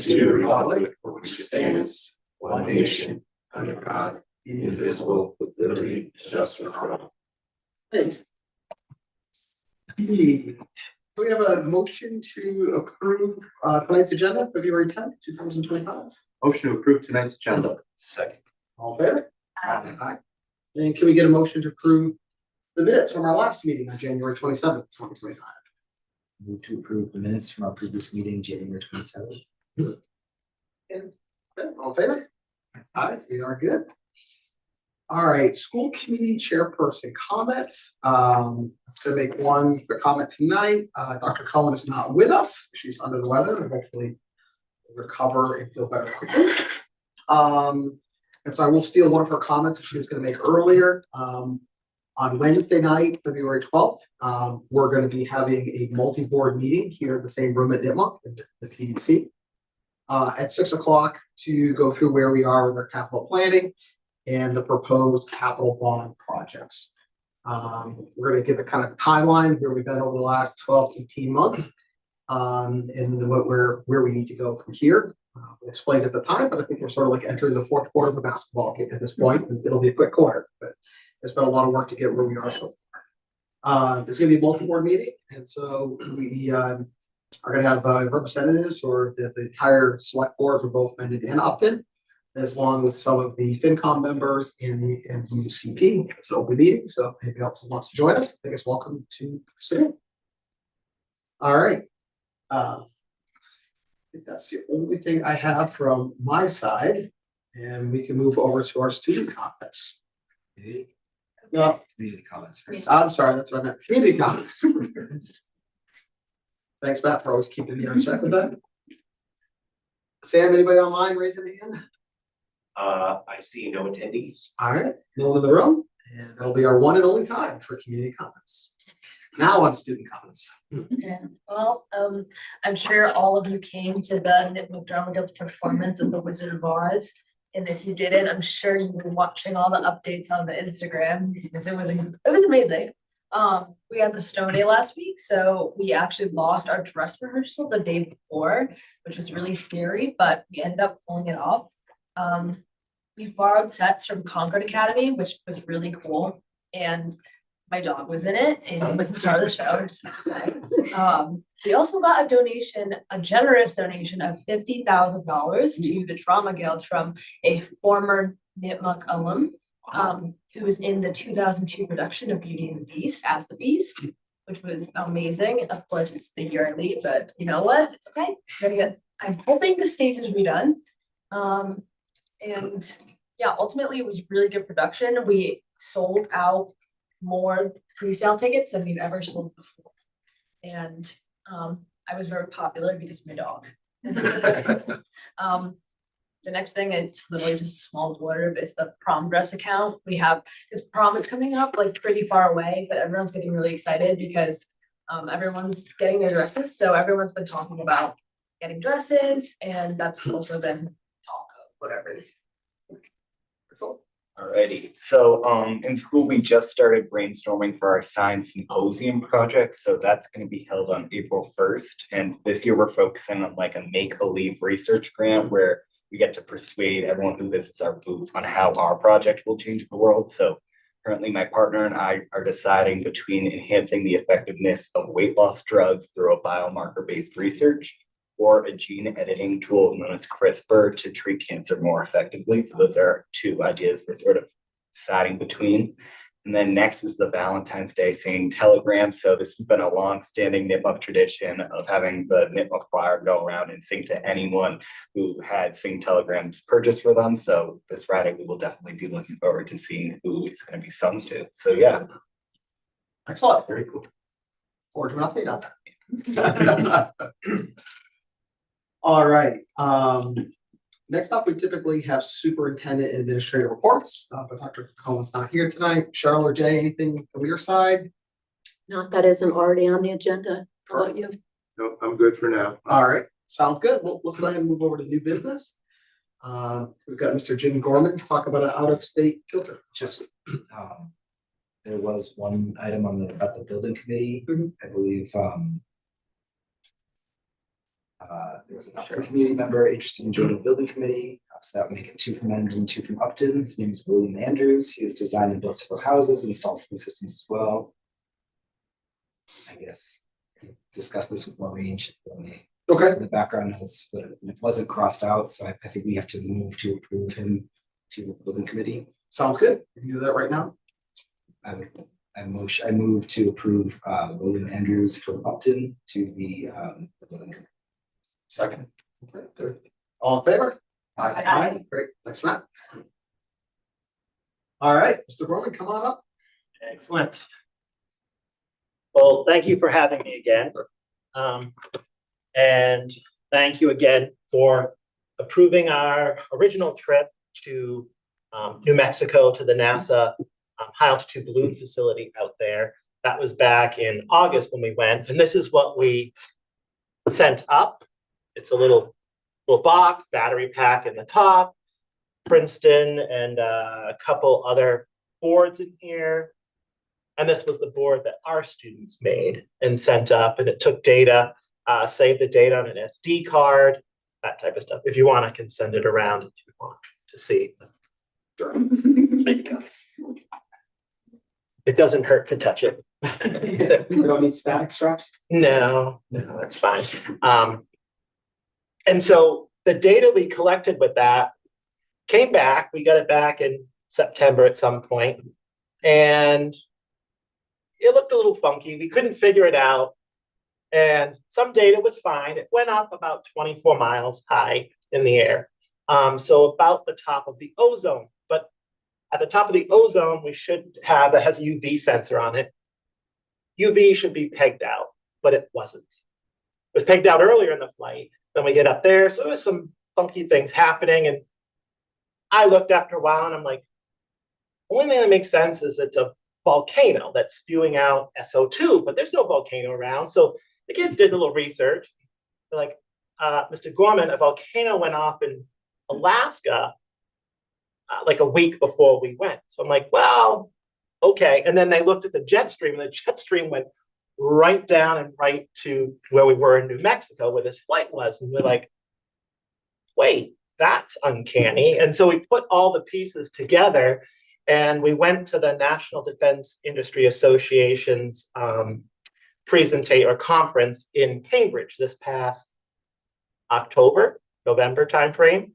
to the republic for which it stands, one nation, under God, indivisible, with liberty and justice for all. Thanks. Do we have a motion to approve tonight's agenda, February 10th, 2025? Motion to approve tonight's agenda. Second. All in favor? Aye. And can we get a motion to approve the minutes from our last meeting on January 27th, 2025? Move to approve the minutes from our previous meeting, January 27th. Okay, all in favor? Aye, we are good. All right, school committee chairperson comments. I'm gonna make one quick comment tonight. Dr. Cohen is not with us. She's under the weather and hopefully recover and feel better quickly. And so I will steal one of her comments that she was gonna make earlier. On Wednesday night, February 12th, we're gonna be having a multi-board meeting here in the same room at Nipmuc, the PDC. At 6 o'clock to go through where we are with our capital planning and the proposed capital bond projects. We're going to give a kind of a timeline where we've been over the last 12 to 18 months and where we need to go from here. We explained at the time, but I think we're sort of like entering the fourth quarter of a basketball game at this point, and it'll be a quick quarter, but there's been a lot of work to get where we are so far. There's going to be a multi-board meeting, and so we are going to have representatives or the entire select board for both Mendon-Upton, as long with some of the FinCom members and the UCP. It's an open meeting, so if anybody else wants to join us, I think it's welcome to sit. All right. I think that's the only thing I have from my side, and we can move over to our student comments. No, Community comments first. I'm sorry, that's what I meant. Community comments. Thanks, Matt, for always keeping me on track with that. Sam, anybody online raising a hand? I see no attendees. All right, no one in the room, and that'll be our one and only time for community comments. Now on to student comments. Okay. Well, I'm sure all of you came to the Nipmuc Drama Guild's performance of The Wizard of Oz. And if you didn't, I'm sure you've been watching all the updates on the Instagram because it was amazing. We had the snow day last week, so we actually lost our dress rehearsal the day before, which was really scary, but we ended up pulling it off. We borrowed sets from Concord Academy, which was really cool, and my dog was in it, and it was the star of the show. I'm just gonna say. We also got a generous donation of $50,000 to the Drama Guild from a former Nipmuc alum, who was in the 2002 production of Beauty and the Beast as the Beast, which was amazing. Of course, it's the year late, but you know what? It's okay. I'm hoping the stage is redone. And yeah, ultimately it was really good production. We sold out more pre-sale tickets than we've ever sold before. And I was very popular because of my dog. The next thing, it's literally just a small blurb. It's the prom dress account. We have this prom is coming up like pretty far away, but everyone's getting really excited because everyone's getting their dresses. So everyone's been talking about getting dresses, and that's also been talk of whatever. Alrighty, so in school we just started brainstorming for our science symposium project, so that's going to be held on April 1st. And this year we're focusing on like a make-believe research grant where we get to persuade everyone who visits our booth on how our project will change the world. So currently my partner and I are deciding between enhancing the effectiveness of weight loss drugs through a biomarker-based research or a gene editing tool known as CRISPR to treat cancer more effectively. So those are two ideas we're sort of deciding between. And then next is the Valentine's Day singing telegram. So this has been a long-standing Nipmuc tradition of having the Nipmuc choir go around and sing to anyone who had sing telegrams purchased for them. So this Friday we will definitely be looking forward to seeing who it's going to be sung to. So yeah. Excellent, very cool. Forward to an update on that. All right. Next up, we typically have superintendent and administrative reports, but Dr. Cohen's not here tonight. Cheryl or Jay, anything from your side? Not that isn't already on the agenda. How about you? No, I'm good for now. All right, sounds good. Well, let's go ahead and move over to new business. We've got Mr. Jim Gorman to talk about an out-of-state filter. Just there was one item on about the building committee. I believe There was another community member interested in joining the building committee. So that would make it 2 from Mendon, 2 from Upton. His name is William Andrews. He has designed and built several houses, installed food systems as well. I guess discuss this with Maureen. Okay, The background notes, but it wasn't crossed out, so I think we have to move to approve him to the building committee. sounds good. We can do that right now. I move to approve William Andrews from Upton to the building committee. Second. Okay, there. All in favor? Aye. Great, thanks, Matt. All right, Mr. Gorman, come on up. Excellent. Well, thank you for having me again. And thank you again for approving our original trip to New Mexico to the NASA high altitude balloon facility out there. That was back in August when we went, and this is what we sent up. It's a little box, battery pack in the top, Princeton, and a couple other boards in here. And this was the board that our students made and sent up, and it took data, saved the data on an SD card, that type of stuff. If you want, I can send it around if you want to see. Sure. There you go. It doesn't hurt to touch it. We don't need static straps. No, that's fine. And so the data we collected with that came back. We got it back in September at some point, and it looked a little funky. We couldn't figure it out. And some data was fine. It went up about 24 miles high in the air. So about the top of the ozone. But at the top of the ozone, we should have, that has a UV sensor on it. UV should be pegged out, but it wasn't. It was pegged out earlier in the flight. Then we get up there. So there was some funky things happening. And I looked after a while and I'm like, the only thing that makes sense is it's a volcano that's spewing out SO2, but there's no volcano around. So the kids did a little research. They're like, Mr. Gorman, a volcano went off in Alaska like a week before we went. So I'm like, well, okay. And then they looked at the jet stream, and the jet stream went right down and right to where we were in New Mexico, where this flight was. And we're like, wait, that's uncanny. And so we put all the pieces together, and we went to the National Defense Industry Association's conference in Cambridge this past November timeframe.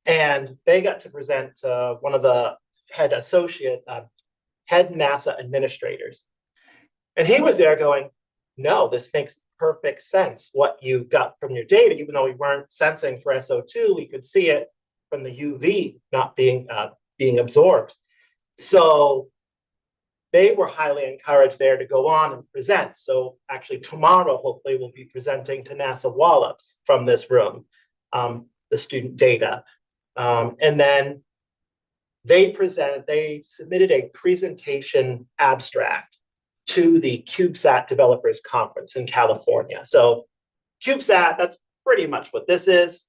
And they got to present one of the head NASA administrators. And he was there going, no, this makes perfect sense. What you got from your data, even though we weren't sensing for SO2, we could see it from the UV not being absorbed. So they were highly encouraged there to go on and present. So actually tomorrow, hopefully, we'll be presenting to NASA Wallops from this room, the student data. And then they submitted a presentation abstract to the CubeSat Developers Conference in California. So CubeSat, that's pretty much what this is.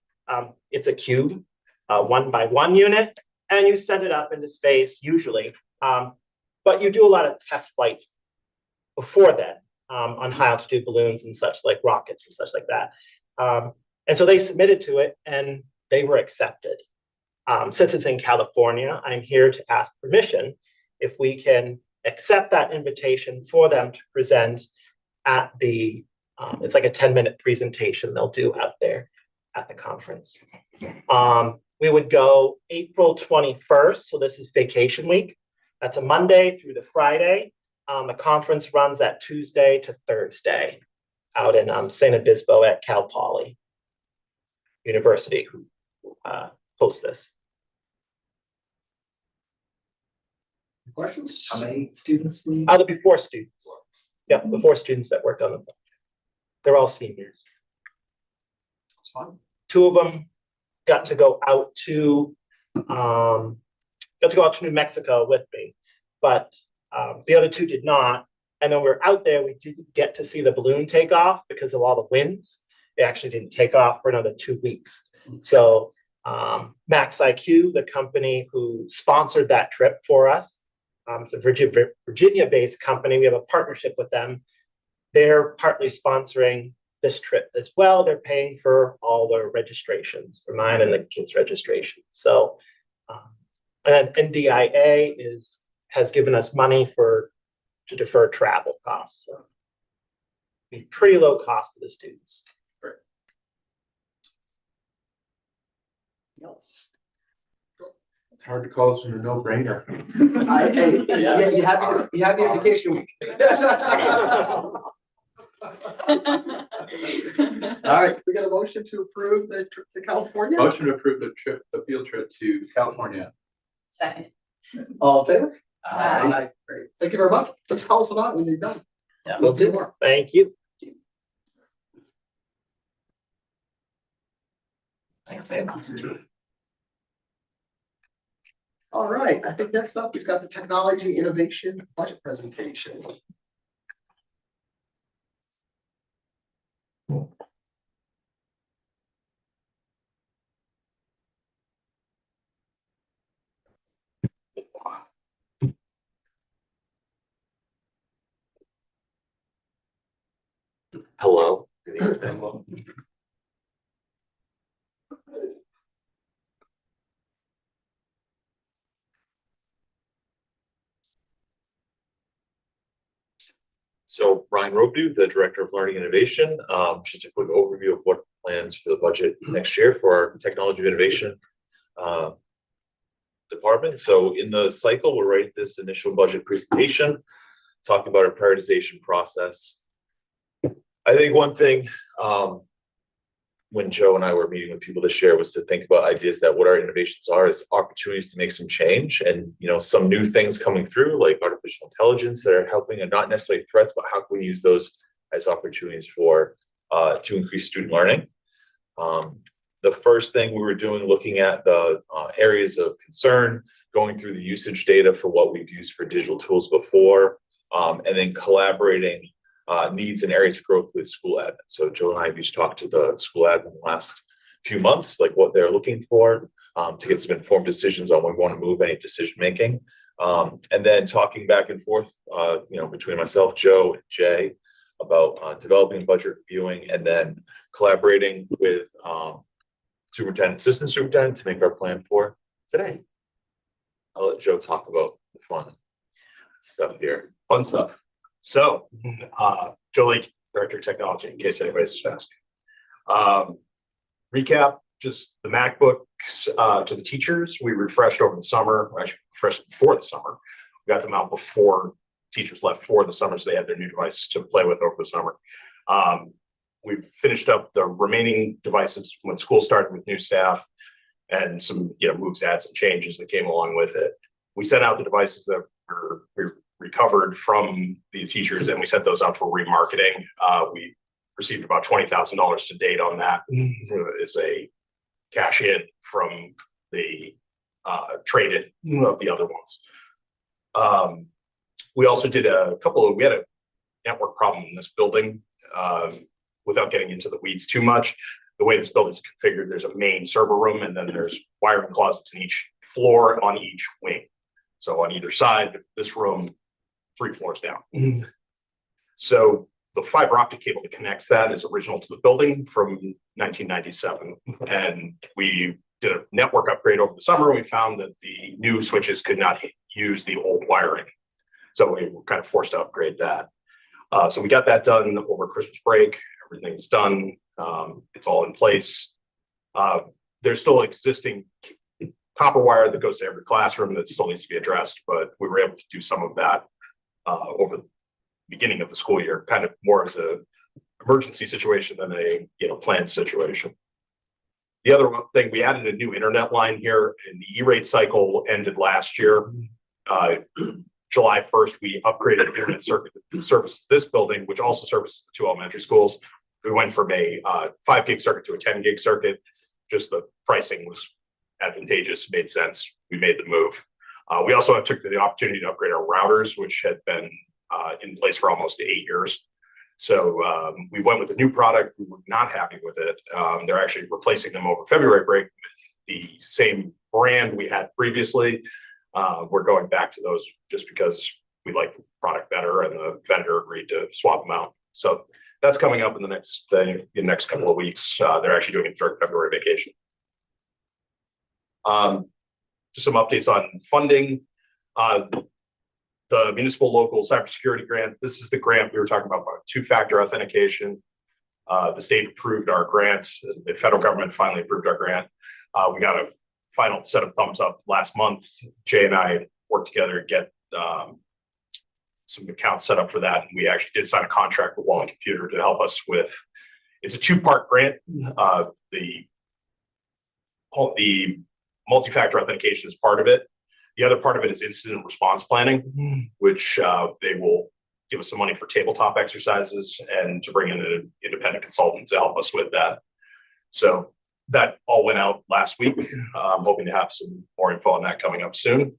It's a cube, 1x1 unit, and you send it up into space usually. But you do a lot of test flights before then on high altitude balloons and such, like rockets and such like that. And so they submitted to it and they were accepted. Since it's in California, I'm here to ask permission if we can accept that invitation for them to present at the, it's like a 10-minute presentation they'll do out there at the conference. We would go April 21st, so this is vacation week. That's a Monday through the Friday. The conference runs at Tuesday to Thursday out in San Obispo at Cal Poly University, who hosts this. Questions? How many students? There'll be 4 students. Yep, the 4 students that worked on the project. They're all seniors. That's fun. 2 of them got to go out to New Mexico with me, but the other 2 did not. And then we were out there, we didn't get to see the balloon take off because of all the winds. It actually didn't take off for another 2 weeks. So Max IQ, the company who sponsored that trip for us, it's a Virginia-based company. We have a partnership with them. They're partly sponsoring this trip as well. They're paying for all the registrations, for mine and the kids' registrations. So, and NDIA has given us money to defer travel costs. So, pretty low cost for the students. Else? It's hard to call this one a no-brainer. Yeah, you had the education week. All right, we got a motion to approve the trip to California. Motion to approve the field trip to California. Second. All in favor? Aye. Great. Thank you very much. Just tell us about it when you're done. Yeah. We'll do more. Thank you. All right, I think next up, we've got the technology innovation budget presentation. Hello. Good evening. So Ryan Robidoux, the Director of Learning Innovation, just a quick overview of what plans for the budget next year for our Technology of Innovation department. So in the cycle, we'll write this initial budget presentation, talking about our prioritization process. I think one thing when Joe and I were meeting with people this year was to think about ideas that what our innovations are is opportunities to make some change and, you know, some new things coming through like artificial intelligence that are helping and not necessarily threats, but how can we use those as opportunities for to increase student learning. The first thing we were doing, looking at the areas of concern, going through the usage data for what we've used for digital tools before, and then collaborating needs and areas of growth with school admin. So Joe and I have each talked to the school admin in the last few months, like what they're looking for to get some informed decisions on when we want to move any decision making. And then talking back and forth, you know, between myself, Joe, and Jay about developing budget reviewing and then collaborating with superintendent, assistant superintendent to make our plan for today. I'll let Joe talk about the fun stuff here. Fun stuff. So, Joe Lake, Director of Technology, in case anybody's just asking. Recap, just the MacBooks to the teachers, we refreshed over the summer, actually refreshed before the summer. We got them out before teachers left for the summer, so they had their new devices to play with over the summer. We've finished up the remaining devices when school started with new staff and some, you know, moves, adds, and changes that came along with it. We sent out the devices that we recovered from the teachers and we sent those out for remarketing. We received about $20,000 to date on that as a cash in from the trade-in of the other ones. We also did we had a network problem in this building. Without getting into the weeds too much, the way this building is configured, there's a main server room and then there's wiring closets in each floor on each wing. So on either side, this room, 3 floors down. So the fiber optic cable that connects that is original to the building from 1997. And we did a network upgrade over the summer. We found that the new switches could not use the old wiring. So we were kind of forced to upgrade that. So we got that done over Christmas break. Everything's done. It's all in place. There's still existing copper wire that goes to every classroom that still needs to be addressed, but we were able to do some of that over the beginning of the school year, kind of more as a emergency situation than a planned situation. The other thing, we added a new internet line here, and the E-rate cycle ended last year. July 1st, we upgraded the internet circuit that services this building, which also services the 2 elementary schools. We went from a 5 gig circuit to a 10 gig circuit. Just the pricing was advantageous, made sense. We made the move. We also took the opportunity to upgrade our routers, which had been in place for almost 8 years. So we went with a new product. We were not happy with it. They're actually replacing them over February break with the same brand we had previously. We're going back to those just because we like the product better and the vendor agreed to swap them out. So that's coming up in the next couple of weeks. They're actually doing it during February vacation. Just some updates on funding. The municipal local cybersecurity grant. This is the grant we were talking about two-factor authentication. The state approved our grant. The federal government finally approved our grant. We got a final set of thumbs up last month. Jay and I worked together to get some accounts set up for that. And we actually did sign a contract with Wallen Computer to help us with. It's a two-part grant. The multi-factor authentication is part of it. The other part of it is incident response planning, which they will give us some money for tabletop exercises and to bring in an independent consultant to help us with that. So that all went out last week. I'm hoping to have some more info on that coming up soon.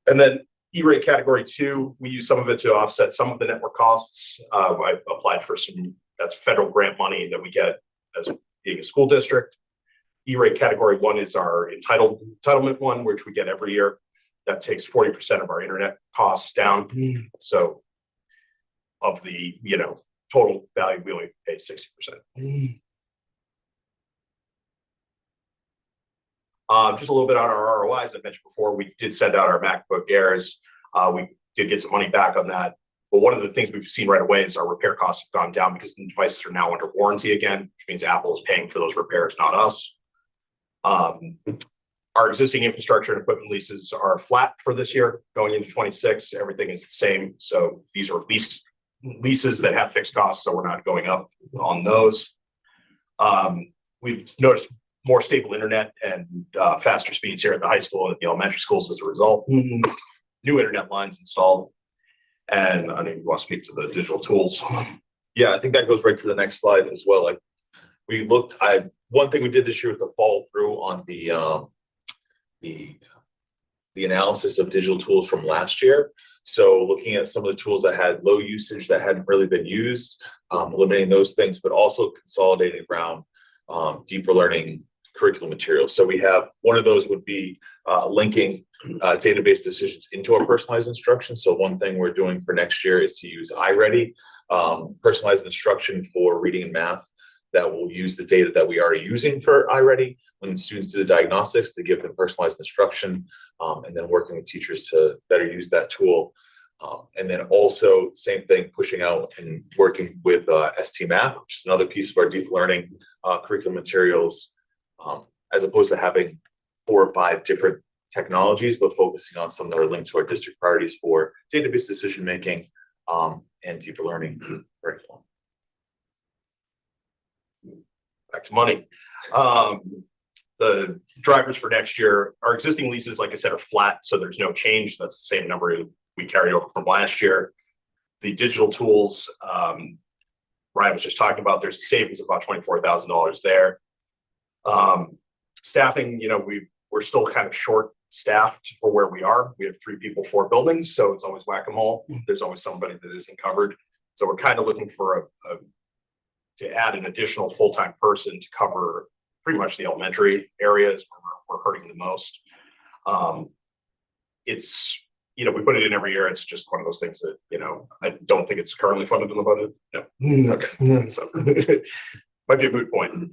And then E-rate category 2, we use some of it to offset some of the network costs. I applied for that's federal grant money that we get as being a school district. E-rate category 1 is our entitlement one, which we get every year. That takes 40% of our internet costs down. So of the, total value, we only pay 60%. Just a little bit on our ROIs. I mentioned before, we did send out our MacBook Airs. We did get some money back on that. But one of the things we've seen right away is our repair costs have gone down because the devices are now under warranty again, which means Apple is paying for those repairs, not us. Our existing infrastructure and equipment leases are flat for this year. Going into 26, everything is the same. So these are leases that have fixed costs, so we're not going up on those. We've noticed more stable internet and faster speeds here at the high school and at the elementary schools as a result. New internet lines installed. And I think we want to speak to the digital tools. Yeah, I think that goes right to the next slide as well. Like we looked, one thing we did this year was to follow through on the analysis of digital tools from last year. So looking at some of the tools that had low usage that hadn't really been used, eliminating those things, but also consolidating around deeper learning curriculum materials. So we have one of those would be linking database decisions into our personalized instruction. So one thing we're doing for next year is to use iReady, personalized instruction for reading and math that will use the data that we are using for iReady when students do the diagnostics to give them personalized instruction, and then working with teachers to better use that tool. And then also same thing, pushing out and working with ST Math, which is another piece of our deep learning curriculum materials, as opposed to having 4 or 5 different technologies, but focusing on some that are linked to our district priorities for database decision-making and deeper learning curriculum. Back to money. The drivers for next year, our existing leases, like I said, are flat, so there's no change. That's the same number we carried over from last year. The digital tools, Ryan was just talking about, there's a savings of about $24,000 there. Staffing, we're still kind of short staffed for where we are. We have 3 people, 4 buildings, so it's always whack-a-mole. There's always somebody that isn't covered. So we're kind of looking for to add an additional full-time person to cover pretty much the elementary areas where we're hurting the most. It's, we put it in every year. It's just one of those things that, I don't think it's currently funded in the budget. No. Okay. So, might be a moot point.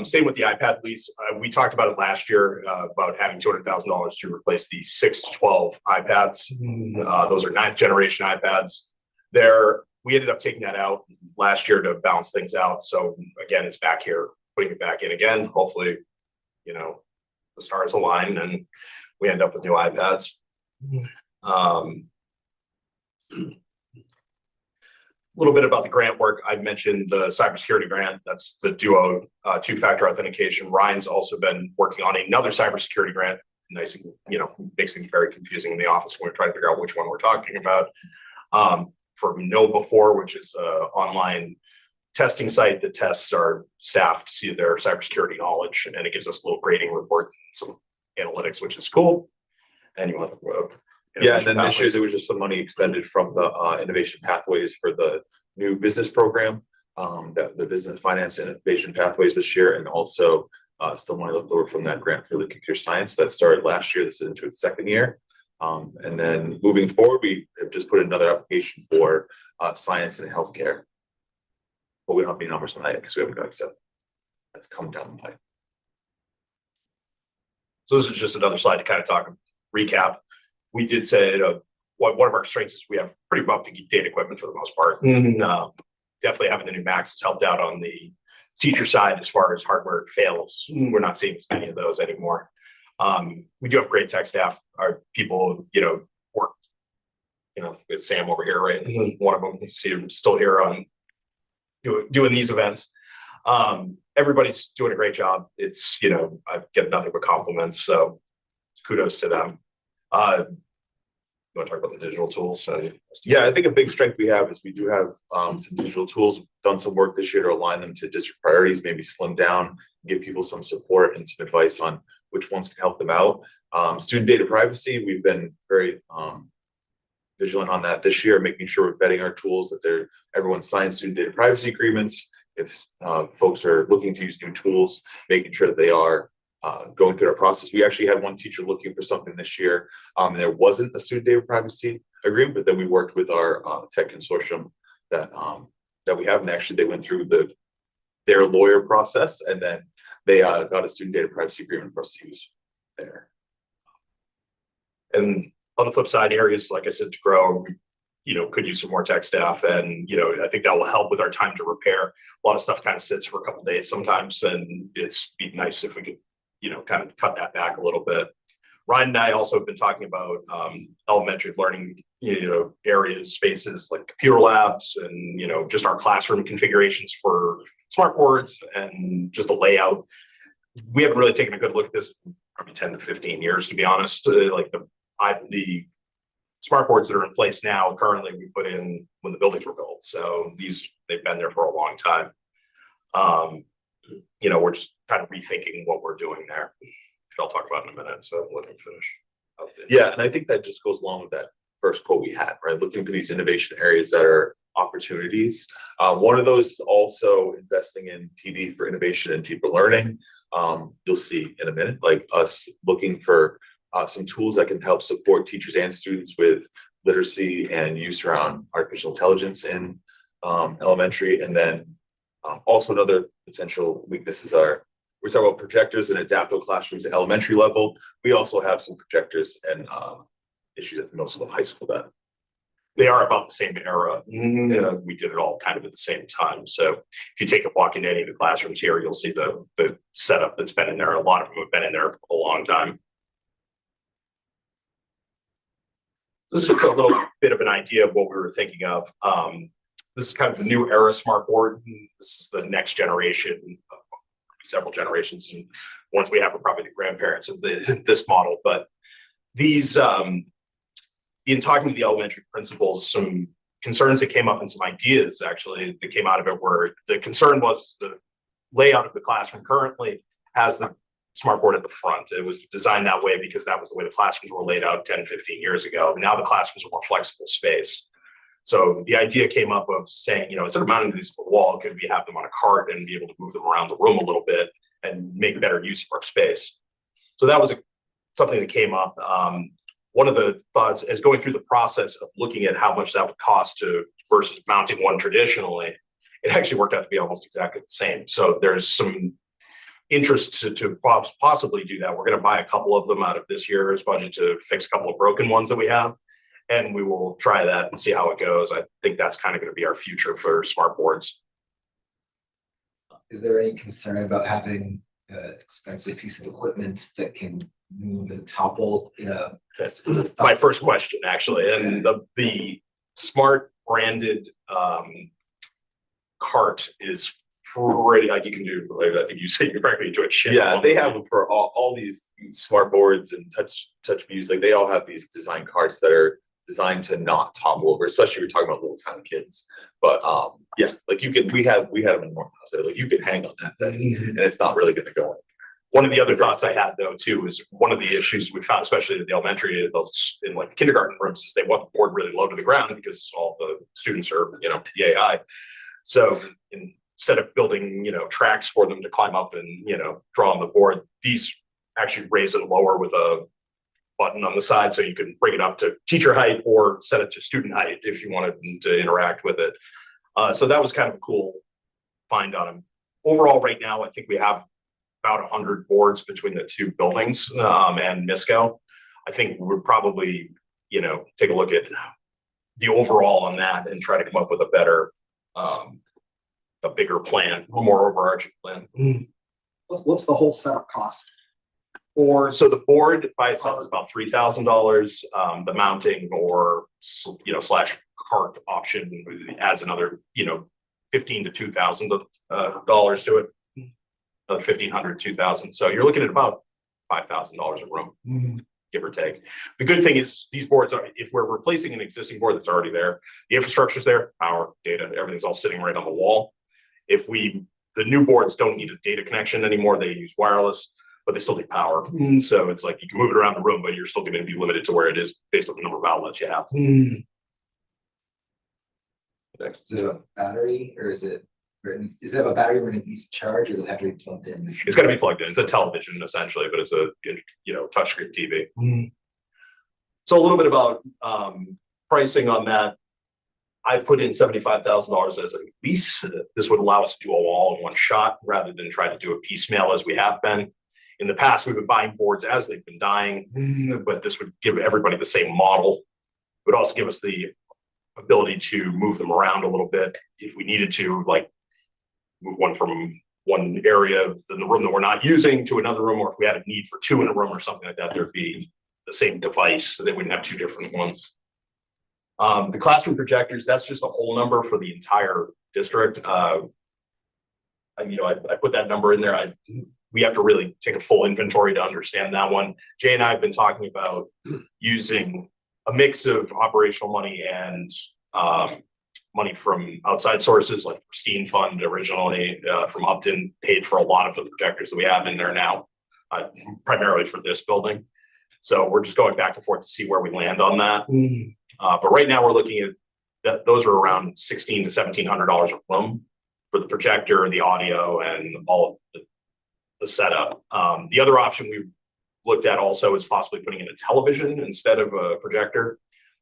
Same with the iPad lease. We talked about it last year, about having $200,000 to replace the 6 to 12 iPads. Those are 9th generation iPads. We ended up taking that out last year to balance things out. So again, it's back here, putting it back in again. Hopefully, the stars align and we end up with new iPads. A little bit about the grant work. I mentioned the cybersecurity grant. That's the Duo two-factor authentication. Ryan's also been working on another cybersecurity grant. Nice, makes things very confusing in the office when we're trying to figure out which one we're talking about. For Know4, which is an online testing site that tests our staff to see their cybersecurity knowledge, and it gives us a little grading report, some analytics, which is cool. And you want to yeah, and then this year there was just some money expended from the innovation pathways for the new business program, the business finance and innovation pathways this year, and also still money left over from that grant for the computer science that started last year. This is into its 2nd year. And then moving forward, we have just put another application for science and healthcare. But we don't have any numbers on that yet because we haven't got accepted. That's coming down the pipe. So this is just another slide to kind of talk, recap. We did say, one of our strengths is we have pretty up-to-date data equipment for the most part. Definitely having the new Macs has helped out on the teacher side as far as hardware fails. We're not seeing as many of those anymore. We do have great tech staff. Our people, work, with Sam over here, right? One of them, you see him still here on doing these events. Everybody's doing a great job. It's, I get nothing but compliments. So kudos to them. You want to talk about the digital tools? Yeah, I think a big strength we have is we do have some digital tools, done some work this year to align them to district priorities, maybe slim down, give people some support and some advice on which ones can help them out. Student data privacy, we've been very vigilant on that this year, making sure we're vetting our tools, that everyone signs student data privacy agreements. If folks are looking to use new tools, making sure that they are going through our process. We actually had one teacher looking for something this year. There wasn't a student data privacy agreement, but then we worked with our tech consortium that we have, and actually they went through their lawyer process, and then they got a student data privacy agreement for us to use there. And on the flip side, areas, like I said, to grow, could use some more tech staff, and I think that will help with our time to repair. A lot of stuff kind of sits for a couple of days sometimes, and it's be nice if we could kind of cut that back a little bit. Ryan and I also have been talking about elementary learning, areas, spaces like computer labs, and just our classroom configurations for smart boards and just the layout. We haven't really taken a good look at this in probably 10 to 15 years, to be honest. Like the smart boards that are in place now, currently, we put in when the buildings were built. So they've been there for a long time. We're just kind of rethinking what we're doing there, which I'll talk about in a minute. So let me finish. Yeah, and I think that just goes along with that first quote we had, right? Looking for these innovation areas that are opportunities. One of those is also investing in PD for innovation and deeper learning. You'll see in a minute, like us looking for some tools that can help support teachers and students with literacy and use around artificial intelligence in elementary. And then also another potential weaknesses are, we're talking about projectors and adaptive classrooms at elementary level. We also have some projectors and issues at the middle school and high school that they are about the same era. We did it all kind of at the same time. So if you take a walk into any of the classrooms here, you'll see the setup that's been in there. A lot of them have been in there a long time. This is a little bit of an idea of what we were thinking of. This is kind of the new era smart board. This is the next generation, several generations, and ones we have are probably the grandparents of this model. But these, in talking to the elementary principals, some concerns that came up and some ideas actually that came out of it were, the concern was the layout of the classroom currently has the smart board at the front. It was designed that way because that was the way the classrooms were laid out 10, 15 years ago. Now the classrooms are more flexible space. So the idea came up of saying, instead of mounting these to the wall, could we have them on a cart and be able to move them around the room a little bit and make better use of our space? So that was something that came up. One of the thoughts is going through the process of looking at how much that would cost versus mounting one traditionally. It actually worked out to be almost exactly the same. So there's some interest to possibly do that. We're going to buy a couple of them out of this year's budget to fix a couple of broken ones that we have. And we will try that and see how it goes. I think that's kind of going to be our future for smart boards. Is there any concern about having an expensive piece of equipment that can move and topple? That's my first question, actually. And the smart branded cart is pretty, like you can do, I think you say you probably enjoy shit. Yeah, they have them for all these smart boards and touch views. Like they all have these design carts that are designed to not topple over, especially if you're talking about little tiny kids. But yeah, like we had them in North House. Like you could hang on that thing and it's not really going to go in. One of the other thoughts I had though too is one of the issues we found, especially in the elementary, in like the kindergarten rooms, is they want the board really low to the ground because all the students are, PAI. So instead of building, tracks for them to climb up and, draw on the board, these actually raise and lower with a button on the side, so you can bring it up to teacher height or set it to student height if you wanted to interact with it. So that was kind of a cool find on them. Overall, right now, I think we have about 100 boards between the two buildings and Misco. I think we're probably, take a look at the overall on that and try to come up with a better, a bigger plan, a more overarching plan. What's the whole setup cost? So the board by itself is about $3,000. The mounting or slash cart option adds another $1,500 to $2,000 to it. 1,500, 2,000. So you're looking at about $5,000 a room, give or take. The good thing is these boards are, if we're replacing an existing board that's already there, the infrastructure's there, power, data, everything's all sitting right on the wall. The new boards don't need a data connection anymore. They use wireless, but they still need power. So it's like you can move it around the room, but you're still going to be limited to where it is based on the number of outlets you have. Is it a battery or is it a battery where it needs to charge or does it have to be plugged in? It's got to be plugged in. It's a television essentially, but it's a touchscreen TV. So a little bit about pricing on that. I put in $75,000 as a lease. This would allow us to do all in one shot rather than try to do a piecemeal as we have been. In the past, we've been buying boards as they've been dying, but this would give everybody the same model. It would also give us the ability to move them around a little bit if we needed to, like move one from one area in the room that we're not using to another room, or if we had a need for two in a room or something like that, there'd be the same device, so they wouldn't have two different ones. The classroom projectors, that's just a whole number for the entire district. I put that number in there. We have to really take a full inventory to understand that one. Jay and I have been talking about using a mix of operational money and money from outside sources, like Steam Fund originally from Upton paid for a lot of the projectors that we have in there now, primarily for this building. So we're just going back and forth to see where we land on that. But right now we're looking at that; those are around $1,600 to $1,700 a room for the projector, the audio, and all of the setup. The other option we looked at also is possibly putting in a television instead of a projector.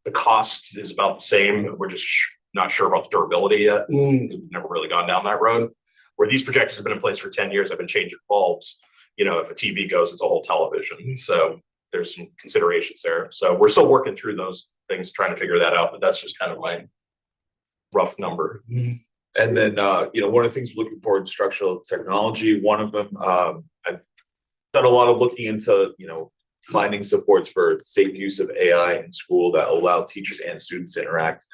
The cost is about the same. We're just not sure about the durability yet. We've never really gone down that road. Where these projectors have been in place for 10 years, I've been changing bulbs. If a TV goes, it's a whole television. So there's some considerations there. So we're still working through those things, trying to figure that out, but that's just kind of my rough number. And then, one of the things we're looking for in instructional technology, one of them, I've done a lot of looking into, finding supports for safe use of AI in school that allow teachers and students to interact.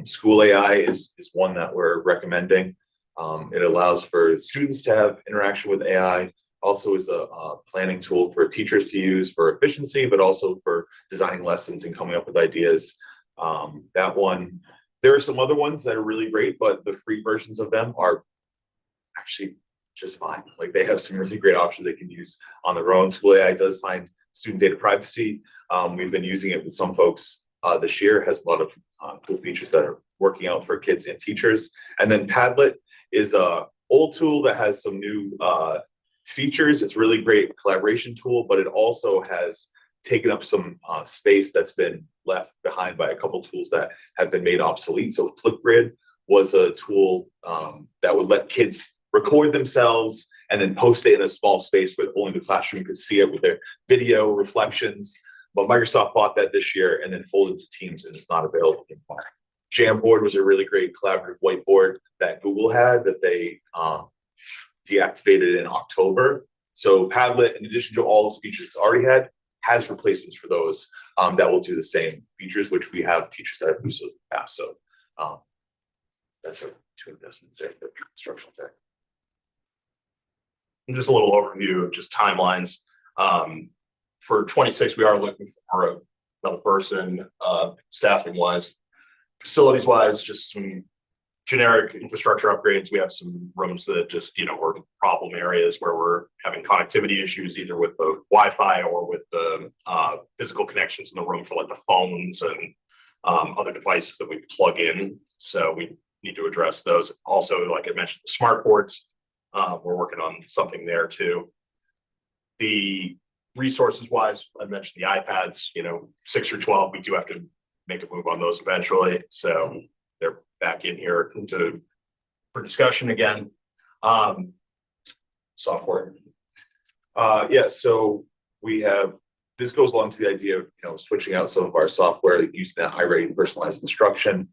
School AI is one that we're recommending. It allows for students to have interaction with AI. Also is a planning tool for teachers to use for efficiency, but also for designing lessons and coming up with ideas. That one, there are some other ones that are really great, but the free versions of them are actually just fine. Like they have some really great options they can use on their own. School AI does sign student data privacy. We've been using it with some folks this year. It has a lot of cool features that are working out for kids and teachers. And then Padlet is a old tool that has some new features. It's really great collaboration tool, but it also has taken up some space that's been left behind by a couple tools that have been made obsolete. So Flipgrid was a tool that would let kids record themselves and then post it in a small space where only the classroom could see it with their video reflections. But Microsoft bought that this year and then folded to Teams, and it's not available anymore. Jamboard was a really great collaborative whiteboard that Google had that they deactivated in October. So Padlet, in addition to all the features it's already had, has replacements for those that will do the same features, which we have teachers that have used those in the past. So that's our two investments there for instructional tech. And just a little overview of just timelines. For 26, we are looking for another person, staffing wise. Facilities wise, just some generic infrastructure upgrades. We have some rooms that just, were problem areas where we're having connectivity issues, either with the Wi-Fi or with the physical connections in the room for like the phones and other devices that we plug in. So we need to address those. Also, like I mentioned, the smart boards, we're working on something there too. The resources wise, I mentioned the iPads, 6 through 12, we do have to make a move on those eventually. So they're back in here for discussion again. Software. Yeah, so we have, this goes along to the idea of, switching out some of our software, like using that iReady personalized instruction,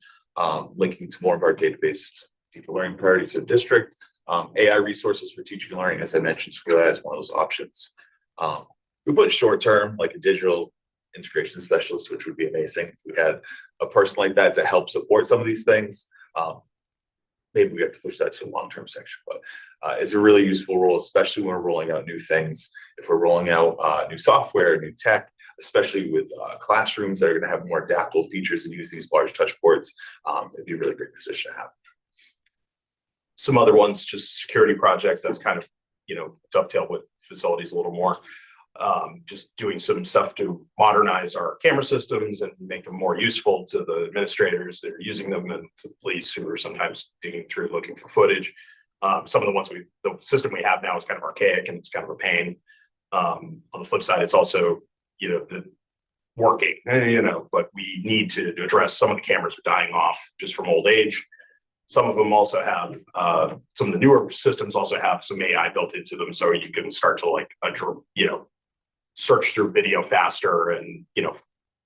linking to more of our database teacher learning priorities for the district, AI resources for teaching and learning, as I mentioned, so that is one of those options. We put short term, like a digital integration specialist, which would be amazing. If we had a person like that to help support some of these things. Maybe we have to push that to a long-term section, but it's a really useful role, especially when we're rolling out new things. If we're rolling out new software, new tech, especially with classrooms that are going to have more adaptable features and use these large touch boards, it'd be a really great position to have. Some other ones, just security projects, that's kind of, dovetail with facilities a little more. Just doing some stuff to modernize our camera systems and make them more useful to the administrators that are using them, and to police who are sometimes digging through looking for footage. Some of the ones the system we have now is kind of archaic and it's kind of a pain. On the flip side, it's also, working, but we need to address some of the cameras are dying off just from old age. Some of them also have, some of the newer systems also have some AI built into them. So you can start to search through video faster and,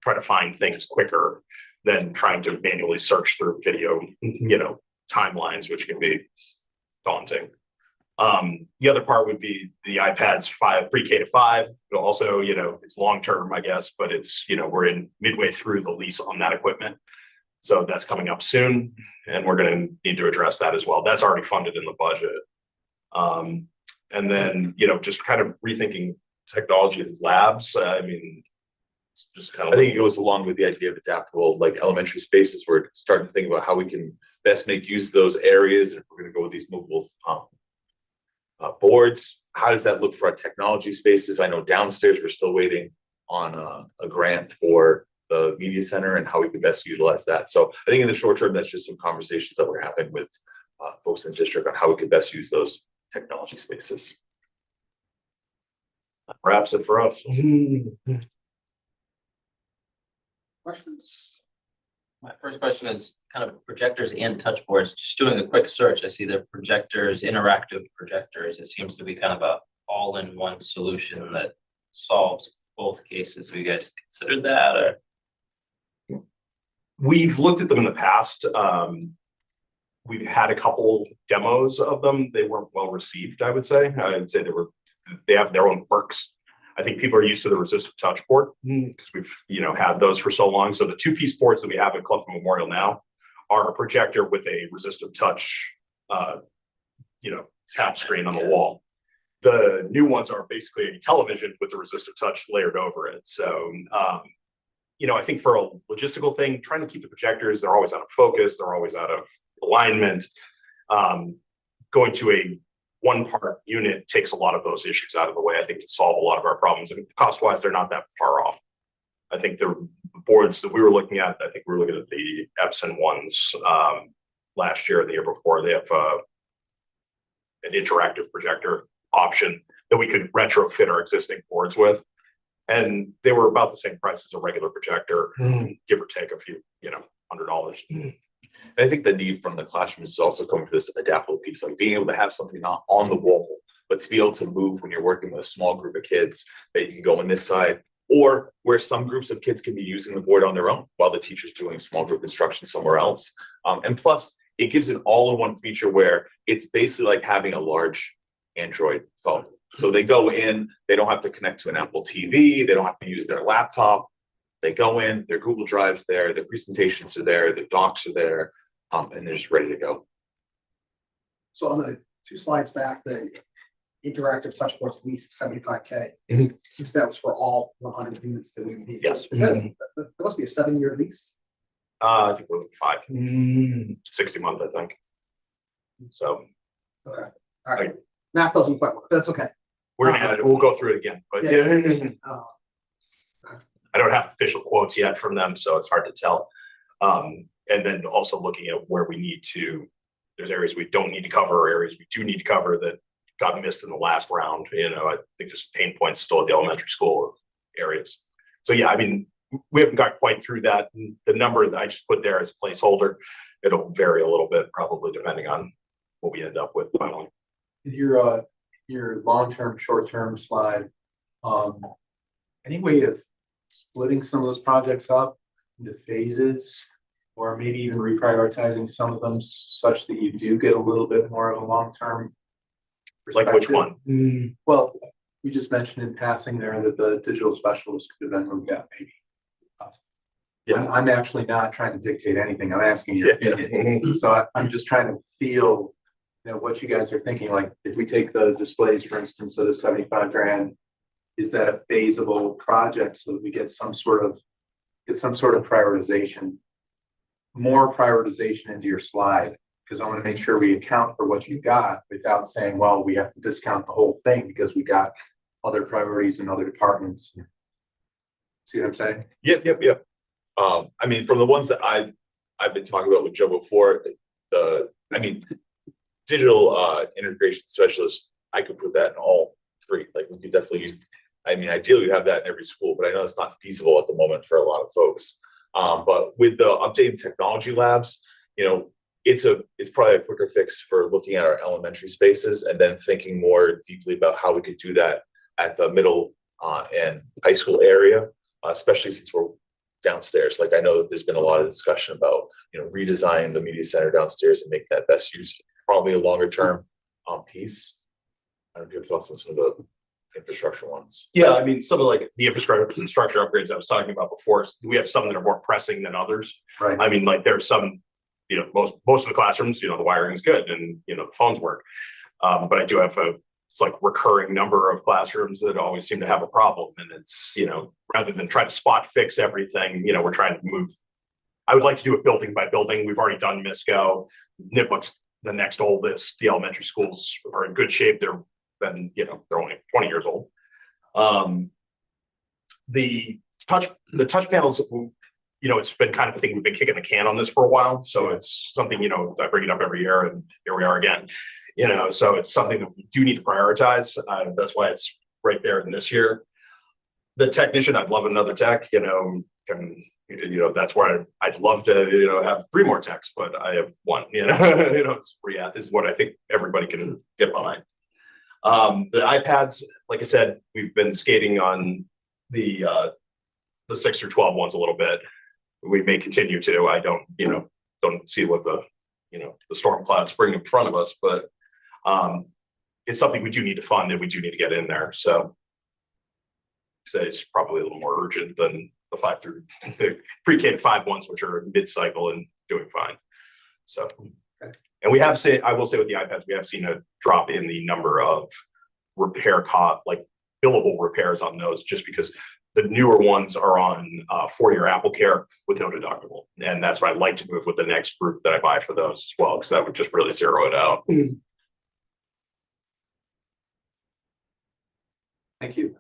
try to find things quicker than trying to manually search through video, timelines, which can be daunting. The other part would be the iPads pre-K to 5, but also, it's long-term, I guess, but it's, we're in midway through the lease on that equipment. So that's coming up soon, and we're going to need to address that as well. That's already funded in the budget. And then, just kind of rethinking technology labs. I mean, just kind of, I think it goes along with the idea of adaptable, like elementary spaces. We're starting to think about how we can best make use of those areas. And if we're going to go with these movable boards, how does that look for our technology spaces? I know downstairs we're still waiting on a grant for the media center and how we can best utilize that. So I think in the short term, that's just some conversations that we're having with folks in the district on how we can best use those technology spaces. wraps it for us. Questions? My first question is kind of projectors and touch boards. Just doing a quick search, I see the projectors, interactive projectors. It seems to be kind of a all-in-one solution that solves both cases. Have you guys considered that, or? We've looked at them in the past. We've had a couple demos of them. They weren't well received, I would say. I'd say they have their own quirks. I think people are used to the resistive touch board because we've had those for so long. So the two-piece boards that we have at Clough Memorial now are a projector with a resistive touch tap screen on the wall. The new ones are basically a television with the resistive touch layered over it. So I think for a logistical thing, trying to keep the projectors, they're always out of focus, they're always out of alignment. Going to a one-part unit takes a lot of those issues out of the way. I think to solve a lot of our problems, and cost-wise, they're not that far off. I think the boards that we were looking at, I think we were looking at the Epson ones last year and the year before. They have an interactive projector option that we could retrofit our existing boards with. And they were about the same price as a regular projector, give or take a few, $100. I think the need from the classroom is also coming to this adaptable piece, like being able to have something not on the wall, but to be able to move when you're working with a small group of kids, that you can go on this side, or where some groups of kids can be using the board on their own while the teacher's doing small group instruction somewhere else. And plus, it gives an all-in-one feature where it's basically like having a large Android phone. So they go in, they don't have to connect to an Apple TV, they don't have to use their laptop. They go in, their Google Drive's there, their presentations are there, the docs are there, and they're just ready to go. So on the 2 slides back, the interactive touch boards leased $75K. So that was for all 100 units that we need. Yes. Is that must be a 7-year lease? I think we're looking 5, 60 month, I think. So Okay. All right. Math doesn't quite work. That's okay. we're gonna add it, we'll go through it again, but I don't have official quotes yet from them, so it's hard to tell. And then also looking at where we need to, there's areas we don't need to cover, areas we do need to cover that got missed in the last round. I think there's pain points still at the elementary school areas. So yeah, I mean, we haven't got quite through that. The number that I just put there as a placeholder, it'll vary a little bit, probably depending on what we end up with finally. Your long-term, short-term slide, any way of splitting some of those projects up into phases? Or maybe even reprioritizing some of them such that you do get a little bit more of a long-term. Like which perspective? one? Well, you just mentioned in passing there that the digital specialist could have been moved out, maybe. Yeah. I'm actually not trying to dictate anything. I'm asking your opinion. So I'm just trying to feel, what you guys are thinking. Like, if we take the displays, for instance, at a 75 grand, is that a feasible project so that we get some sort of prioritization, more prioritization into your slide? Because I want to make sure we account for what you got without saying, well, we have to discount the whole thing because we got other priorities in other departments. See what I'm saying? Yep. I mean, from the ones that I've been talking about with Joe before, digital integration specialist, I could put that in all three. Like, we could definitely use, ideally we'd have that in every school, but I know it's not feasible at the moment for a lot of folks. But with the updated technology labs, it's probably a quicker fix for looking at our elementary spaces and then thinking more deeply about how we could do that at the middle and high school area, especially since we're downstairs. Like, I know that there's been a lot of discussion about, redesigning the media center downstairs and make that best use, probably a longer term piece. I don't know if you have thoughts on some of the infrastructure ones. Yeah, some of like the infrastructure upgrades I was talking about before, we have some that are more pressing than others. Right. Like there's some, most of the classrooms, the wiring is good and, the phones work. But I do have it's like recurring number of classrooms that always seem to have a problem. And it's, rather than try to spot fix everything, we're trying to move. I would like to do it building by building. We've already done Misco. Nipmuc's the next oldest. The elementary schools are in good shape. They're only 20 years old. The touch panels, it's been kind of a thing. We've been kicking the can on this for a while. So it's something, I bring it up every year and here we are again. So it's something that we do need to prioritize. That's why it's right there in this year. The technician, I'd love another tech, that's where I'd love to, have 3 more techs, but I have 1, is what I think everybody can get behind. The iPads, like I said, we've been skating on the 6 through 12 ones a little bit. We may continue to. I don't see what the storm clouds bring in front of us, but it's something we do need to fund and we do need to get in there. So say it's probably a little more urgent than the 5 through the pre-K to 5 ones, which are mid-cycle and doing fine. So, and we have seen, I will say with the iPads, we have seen a drop in the number of repair like billable repairs on those, just because the newer ones are on 4-year Apple Care with no deductible. And that's what I'd like to move with the next group that I buy for those as well, because that would just really zero it out. Thank you.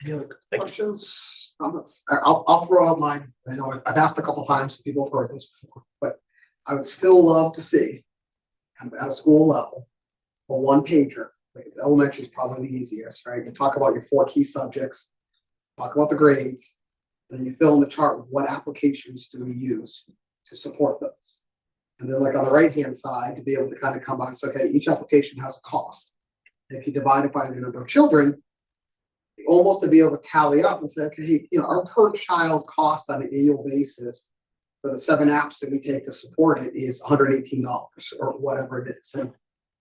Any other questions, comments? I'll throw out mine. I know I've asked a couple times, people have heard this before, but I would still love to see at a school level a 1-pager. Like, elementary is probably the easiest, right? You talk about your 4 key subjects, talk about the grades, and you fill in the chart with what applications do we use to support those. And then, like, on the right-hand side, to be able to kind of come by and say, okay, each application has a cost. And if you divide it by the number of children, almost to be able to tally up and say, okay, our per child cost on an annual basis for the 7 apps that we take to support it is $118 or whatever it is. And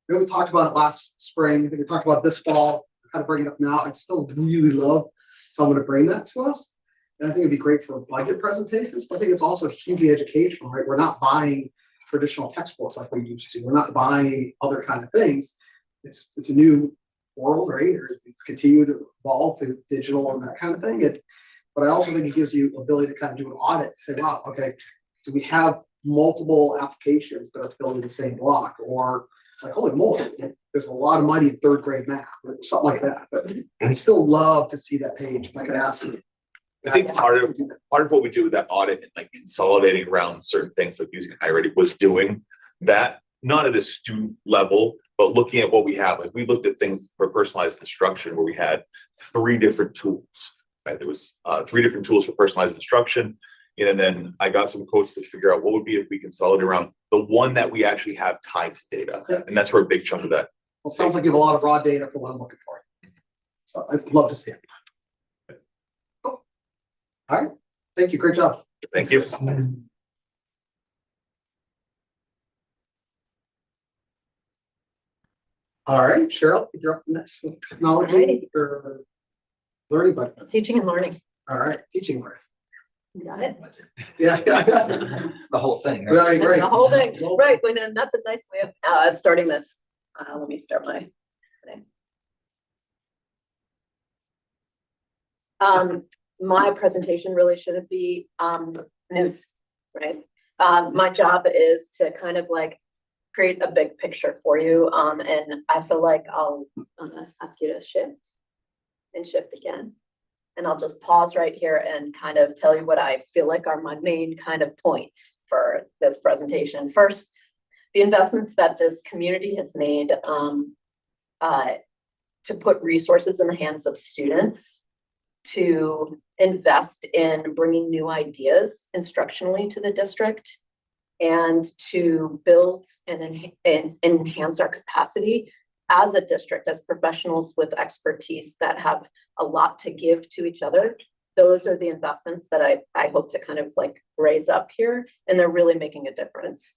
we talked about it last spring. I think we talked about it this fall. Kind of bring it up now. I'd still really love someone to bring that to us. And I think it'd be great for budget presentations, but I think it's also hugely educational, right? We're not buying traditional textbooks like we used to. We're not buying other kinds of things. It's a new world, right? Or it's continued to evolve through digital and that kind of thing. But I also think it gives you ability to kind of do an audit, say, wow, okay, do we have multiple applications that are filled in the same block? Or like, holy moly, there's a lot of money in 3rd grade math or something like that. But I'd still love to see that page. If I could ask you. I think part of what we do with that audit and like consolidating around certain things like using iReady was doing that, not at a student level, but looking at what we have. Like, we looked at things for personalized instruction where we had 3 different tools, right? There was 3 different tools for personalized instruction. And then I got some quotes to figure out what would be if we consolidate around the one that we actually have tied to data. Yeah. And that's where a big chunk of that Well, sounds like you have a lot of raw data for what I'm looking for. So I'd love to see it. Cool. All right, thank you, great job. Thank you. All right, Cheryl, you're up next with technology or learning budget. Teaching and learning. All right, teaching learning. Got it. Yeah. It's the whole thing, right? Right, That's right. the whole thing. Right, well, then that's a nice way of starting this. Let me start my thing. My presentation really shouldn't be news, right? My job is to kind of like create a big picture for you. And I feel like I'll ask you to shift and shift again. And I'll just pause right here and kind of tell you what I feel like are my main kind of points for this presentation. First, the investments that this community has made to put resources in the hands of students, to invest in bringing new ideas instructionally to the district, and to build and enhance our capacity as a district, as professionals with expertise that have a lot to give to each other. Those are the investments that I hope to kind of like raise up here, and they're really making a difference.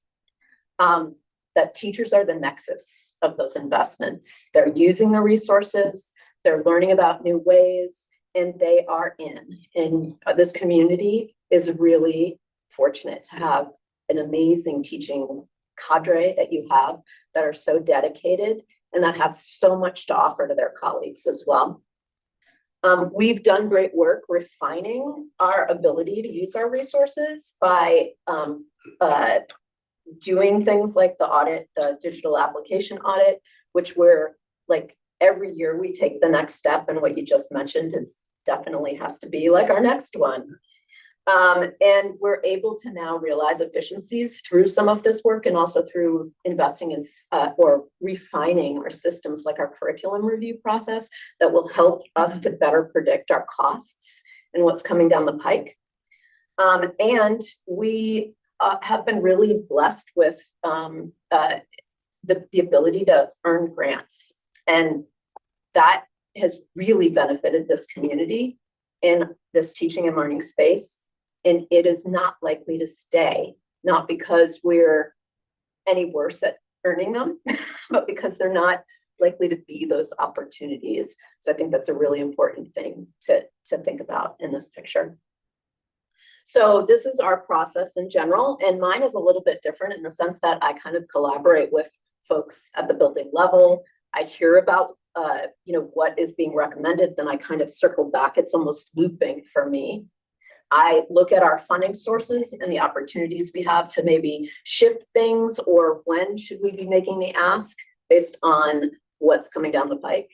That teachers are the nexus of those investments. They're using the resources, they're learning about new ways, and they are in. And this community is really fortunate to have an amazing teaching cadre that you have that are so dedicated and that have so much to offer to their colleagues as well. We've done great work refining our ability to use our resources by doing things like the audit, the digital application audit, which we're like every year we take the next step, and what you just mentioned is definitely has to be like our next one. And we're able to now realize efficiencies through some of this work, and also through investing in or refining our systems like our curriculum review process that will help us to better predict our costs and what's coming down the pike. And we have been really blessed with the ability to earn grants, and that has really benefited this community in this teaching and learning space. And it is not likely to stay, not because we're any worse at earning them, but because they're not likely to be those opportunities. So I think that's a really important thing to think about in this picture. So this is our process in general, and mine is a little bit different in the sense that I kind of collaborate with folks at the building level. I hear about what is being recommended, then I kind of circle back. It's almost looping for me. I look at our funding sources and the opportunities we have to maybe shift things, or when should we be making the ask based on what's coming down the pike.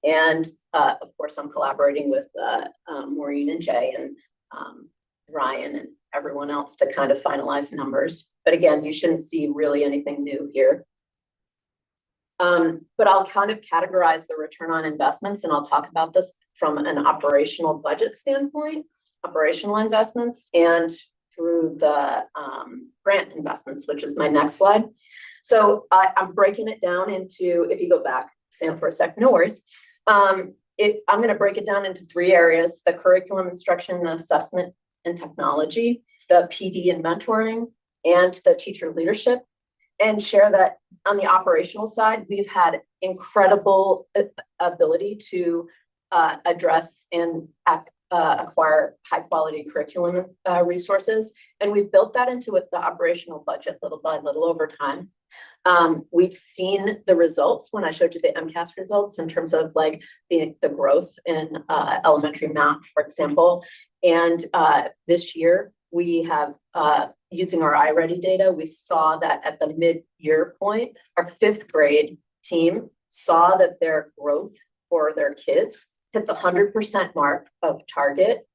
And of course, I'm collaborating with Maureen and Jay and Ryan and everyone else to kind of finalize numbers. But again, you shouldn't see really anything new here. But I'll kind of categorize the return on investments, and I'll talk about this from an operational budget standpoint, operational investments, and through the grant investments, which is my next slide. So I'm breaking it down into, if you go back, Sam, for a sec, no worries. I'm going to break it down into 3 areas: the curriculum, instruction, and assessment and technology, the PD and mentoring, and the teacher leadership. And share that on the operational side, we've had incredible ability to address and acquire high quality curriculum resources. And we've built that into the operational budget little by little over time. We've seen the results when I showed you the MCAS results in terms of like the growth in elementary math, for example. And this year we have, using our iReady data, we saw that at the mid-year point, our 5th grade team saw that their growth for their kids hit the 100% mark of target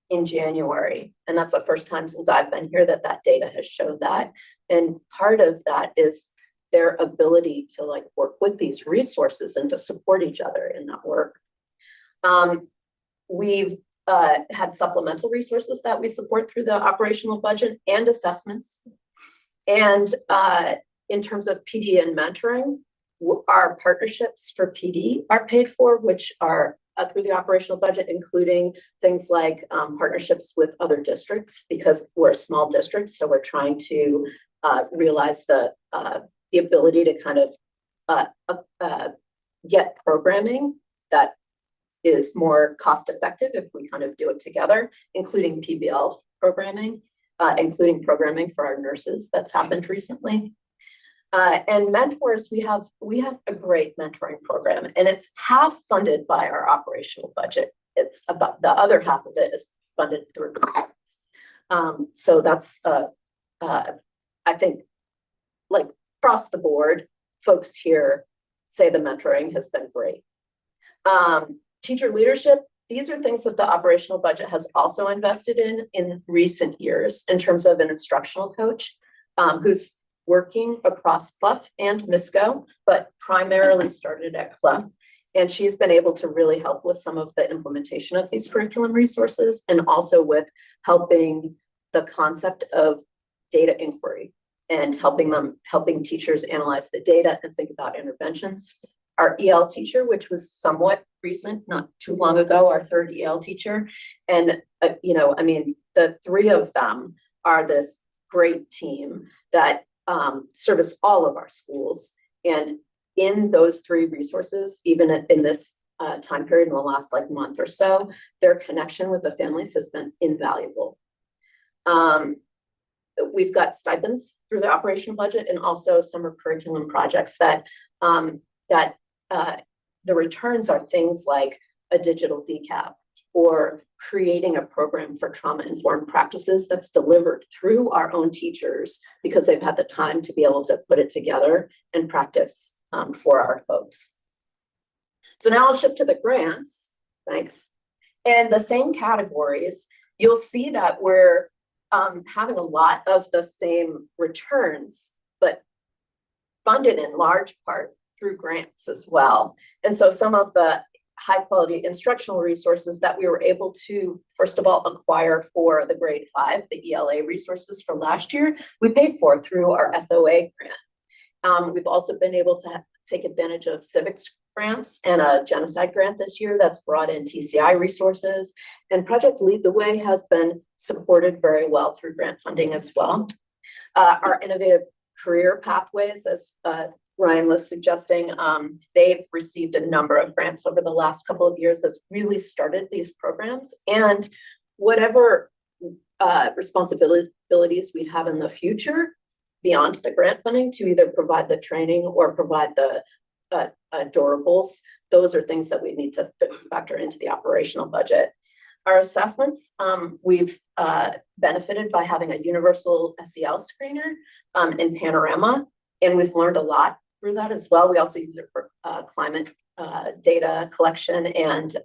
in January. And that's the first time since I've been here that that data has showed that. And part of that is their ability to like work with these resources and to support each other in that work. We've had supplemental resources that we support through the operational budget and assessments. And in terms of PD and mentoring, our partnerships for PD are paid for, which are through the operational budget, including things like partnerships with other districts, because we're a small district, so we're trying to realize the ability to kind of get programming that is more cost effective if we kind of do it together, including PBL programming, including programming for our nurses that's happened recently. And mentors, we have a great mentoring program, and it's half funded by our operational budget. It's about the other half of it is funded through grants. So that's I think, like, across the board, folks here say the mentoring has been great. Teacher leadership, these are things that the operational budget has also invested in recent years in terms of an instructional coach who's working across Clough and MISCO, but primarily started at Clough. And she's been able to really help with some of the implementation of these curriculum resources, and also with helping the concept of data inquiry and helping teachers analyze the data and think about interventions. Our EL teacher, which was somewhat recent, not too long ago, our third EL teacher. And, I mean, the three of them are this great team that service all of our schools. And in those three resources, even in this time period in the last month or so, their connection with the families has been invaluable. We've got stipends through the operational budget, and also summer curriculum projects that the returns are things like a digital decap, or creating a program for trauma-informed practices that's delivered through our own teachers because they've had the time to be able to put it together and practice for our folks. So now I'll shift to the grants. Thanks. And the same categories, you'll see that we're having a lot of the same returns, but funded in large part through grants as well. And so some of the high quality instructional resources that we were able to, first of all, acquire for the grade 5, the ELA resources from last year, we paid for through our SOA grant. We've also been able to take advantage of civics grants and a genocide grant this year that's brought in TCI resources, and Project Lead the Way has been supported very well through grant funding as well. Our innovative career pathways, as Ryan was suggesting, they've received a number of grants over the last couple of years that's really started these programs. And whatever responsibilities we have in the future beyond the grant funding to either provide the training or provide the durables, those are things that we need to factor into the operational budget. Our assessments, we've benefited by having a universal SEL screener in Panorama, and we've learned a lot through that as well. We also use it for climate data collection and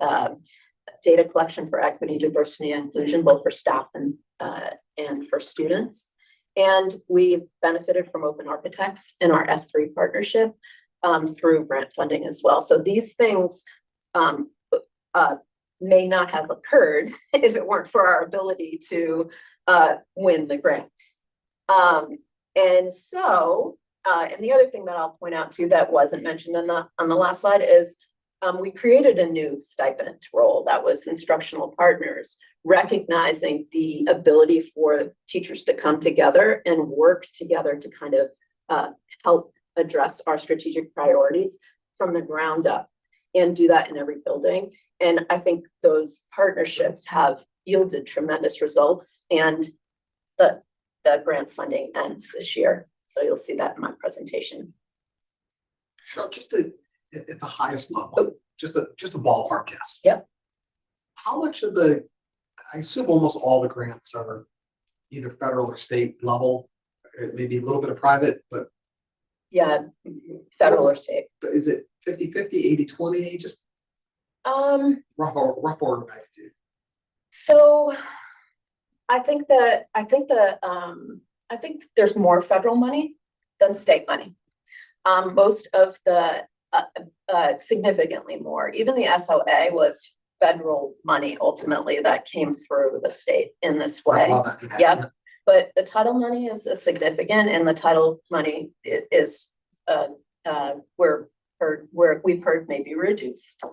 data collection for equity, diversity, and inclusion, both for staff and for students. And we've benefited from Open Architects in our S3 partnership through grant funding as well. So these things may not have occurred if it weren't for our ability to win the grants. And so, and the other thing that I'll point out too that wasn't mentioned on the last slide is we created a new stipend role that was instructional partners, recognizing the ability for teachers to come together and work together to kind of help address our strategic priorities from the ground up, and do that in every building. And I think those partnerships have yielded tremendous results, and the grant funding ends this year. So you'll see that in my presentation. Cheryl, just at the highest level, just a ballpark guess. Yep. How much of I assume almost all the grants are either federal or state level, or maybe a little bit of private, but. Yeah, federal or state. Is it 50-50, 80-20, just rough order of magnitude? So I think there's more federal money than state money. Most of the significantly more, even the SOA was federal money ultimately that came through the state in this way. Yep. But the title money is significant, and the title money is where we've heard may be reduced.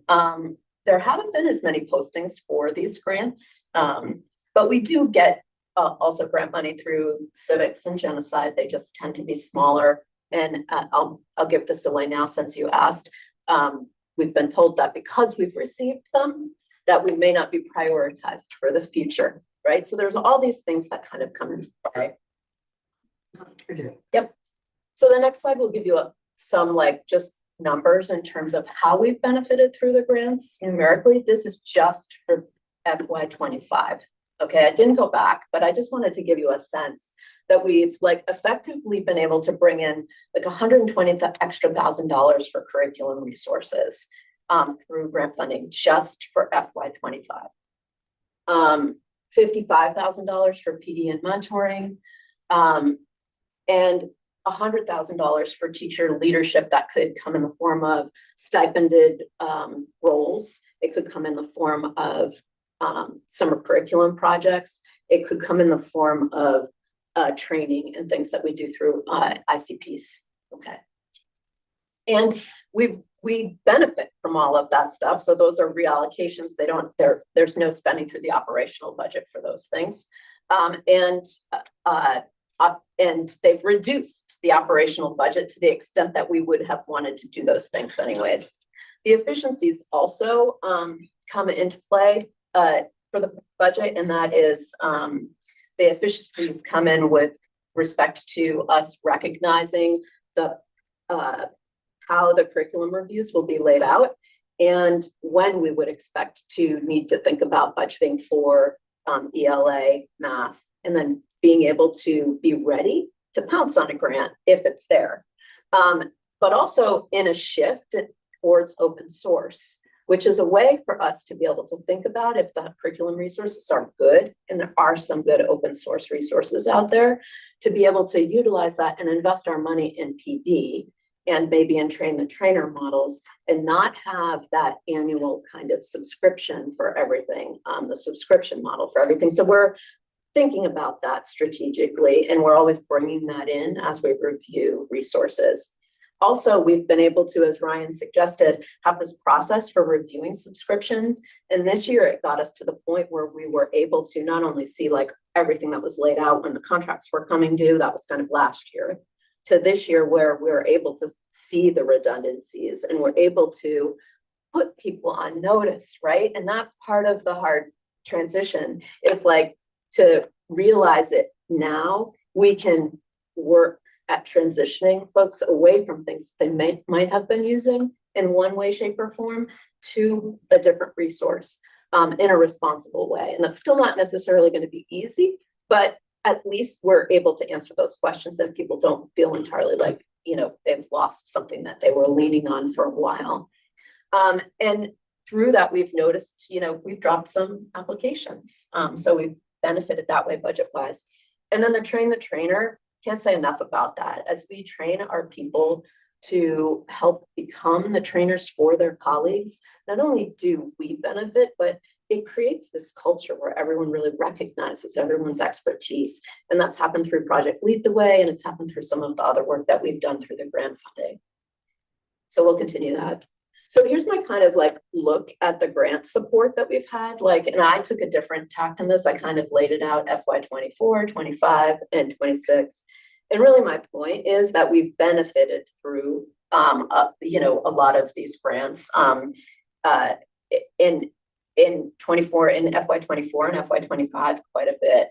There haven't been as many postings for these grants, but we do get also grant money through civics and genocide. They just tend to be smaller. And I'll give this away now since you asked. We've been told that because we've received them, that we may not be prioritized for the future, right? So there's all these things that kind of come into play. Yep. So the next slide will give you some like just numbers in terms of how we've benefited through the grants numerically. This is just for FY25. Okay, I didn't go back, but I just wanted to give you a sense that we've like effectively been able to bring in like $120,000 extra for curriculum resources through grant funding just for FY25. $55,000 for PD and mentoring, and $100,000 for teacher leadership. That could come in the form of stipended roles. It could come in the form of summer curriculum projects. It could come in the form of training and things that we do through ICPs. Okay. And we benefit from all of that stuff. So those are reallocations. There's no spending through the operational budget for those things. And they've reduced the operational budget to the extent that we would have wanted to do those things anyways. The efficiencies also come into play for the budget, and that is the efficiencies come in with respect to us recognizing the how the curriculum reviews will be laid out and when we would expect to need to think about budgeting for ELA, math, and then being able to be ready to pounce on a grant if it's there. But also in a shift towards open source, which is a way for us to be able to think about if the curriculum resources are good, and there are some good open source resources out there, to be able to utilize that and invest our money in PD and maybe in train the trainer models and not have that annual kind of subscription for everything, the subscription model for everything. So we're thinking about that strategically, and we're always bringing that in as we review resources. Also, we've been able to, as Ryan suggested, have this process for reviewing subscriptions. And this year it got us to the point where we were able to not only see like everything that was laid out when the contracts were coming due, that was kind of last year, to this year where we're able to see the redundancies and we're able to put people on notice, right? And that's part of the hard transition, is like to realize it now. We can work at transitioning folks away from things they might have been using in one way, shape, or form to a different resource in a responsible way. And that's still not necessarily going to be easy, but at least we're able to answer those questions and people don't feel entirely like, you know, they've lost something that they were leaning on for a while. And through that, we've noticed, you know, we've dropped some applications. So we've benefited that way budget-wise. And then the train the trainer, can't say enough about that. As we train our people to help become the trainers for their colleagues, not only do we benefit, but it creates this culture where everyone really recognizes everyone's expertise. And that's happened through Project Lead the Way, and it's happened through some of the other work that we've done through the grant funding. So we'll continue that. So here's my kind of like look at the grant support that we've had. Like, and I took a different tack in this. I kind of laid it out FY24, 25, and 26. And really my point is that we've benefited through, you know, a lot of these grants in 24, in FY24 and FY25 quite a bit.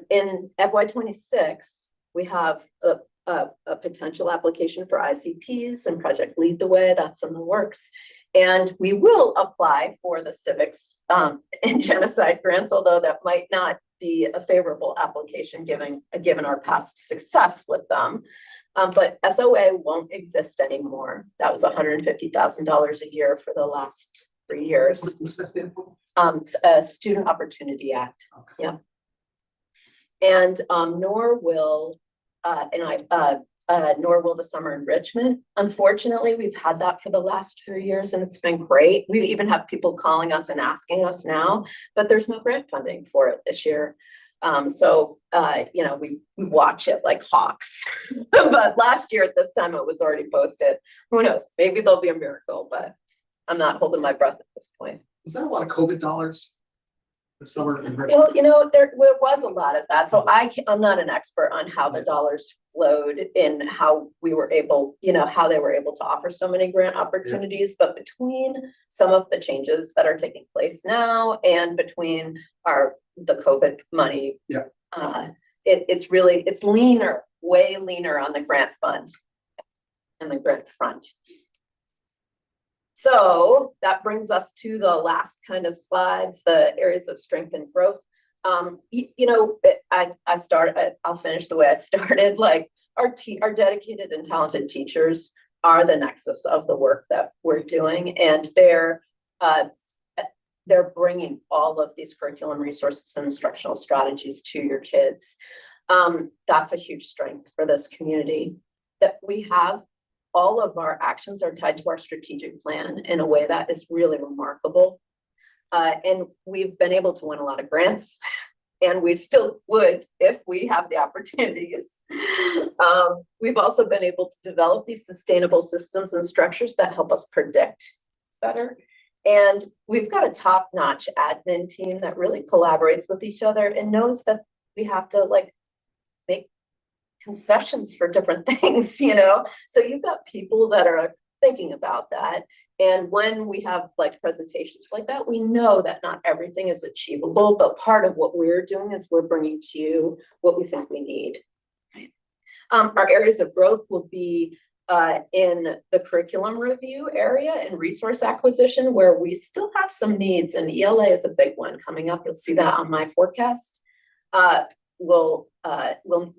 In FY26, we have a potential application for ICPs and Project Lead the Way. That's in the works. And we will apply for the civics and genocide grants, although that might not be a favorable application given our past success with them. But SOA won't exist anymore. That was $150,000 a year for the last 3 years. What's that stand for? Student Opportunity Act. Okay. Yeah. And nor will the summer enrichment. Unfortunately, we've had that for the last 3 years and it's been great. We even have people calling us and asking us now, but there's no grant funding for it this year. We watch it like hawks. But last year at this time, it was already posted. Who knows? Maybe there'll be a miracle, but I'm not holding my breath at this point. Was that a lot of COVID dollars? This summer? Well, there was a lot of that. So I'm not an expert on how the dollars flowed and how we were able, how they were able to offer so many grant opportunities. But between some of the changes that are taking place now and between the COVID money, it's leaner, way leaner on the grant fund and the grant front. So that brings us to the last kind of slides, the areas of strength and growth. I'll finish the way I started. Like our dedicated and talented teachers are the nexus of the work that we're doing, and they're bringing all of these curriculum resources and instructional strategies to your kids. That's a huge strength for this community, that we have. All of our actions are tied to our strategic plan in a way that is really remarkable. And we've been able to win a lot of grants, and we still would if we have the opportunities. We've also been able to develop these sustainable systems and structures that help us predict better. And we've got a top-notch admin team that really collaborates with each other and knows that we have to make concessions for different things, so you've got people that are thinking about that. And when we have presentations like that, we know that not everything is achievable, but part of what we're doing is we're bringing to you what we think we need. Right? Our areas of growth will be in the curriculum review area and resource acquisition, where we still have some needs, and ELA is a big one coming up. You'll see that on my forecast.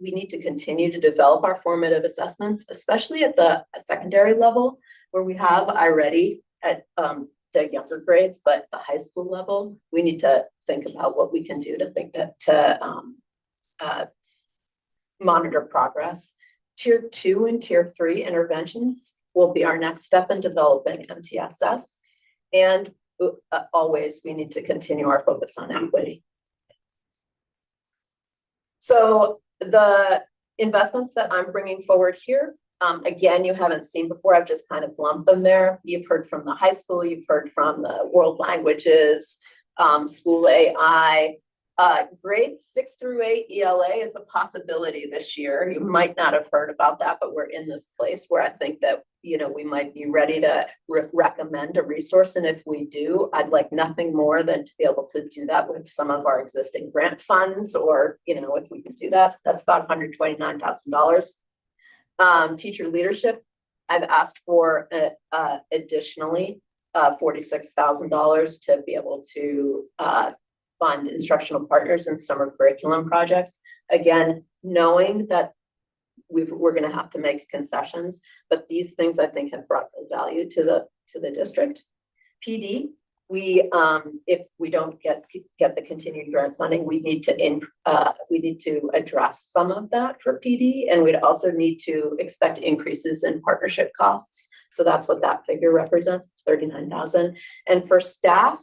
We need to continue to develop our formative assessments, especially at the secondary level, where we have iReady at the younger grades, but the high school level, we need to think about what we can do to monitor progress. Tier 2 and Tier 3 interventions will be our next step in developing MTSS. And always, we need to continue our focus on equity. So the investments that I'm bringing forward here, again, you haven't seen before. I've just kind of lumped them there. You've heard from the high school, you've heard from the world languages, school AI. Grades 6 through 8 ELA is a possibility this year. You might not have heard about that, but we're in this place where I think that we might be ready to recommend a resource. And if we do, I'd like nothing more than to be able to do that with some of our existing grant funds, or if we can do that, that's about $129,000. Teacher leadership, I've asked for additionally $46,000 to be able to fund instructional partners and summer curriculum projects. Again, knowing that we're going to have to make concessions, but these things I think have brought value to the district. PD, if we don't get the continued grant funding, we need to address some of that for PD, and we'd also need to expect increases in partnership costs. So that's what that figure represents, $39,000. And for staff,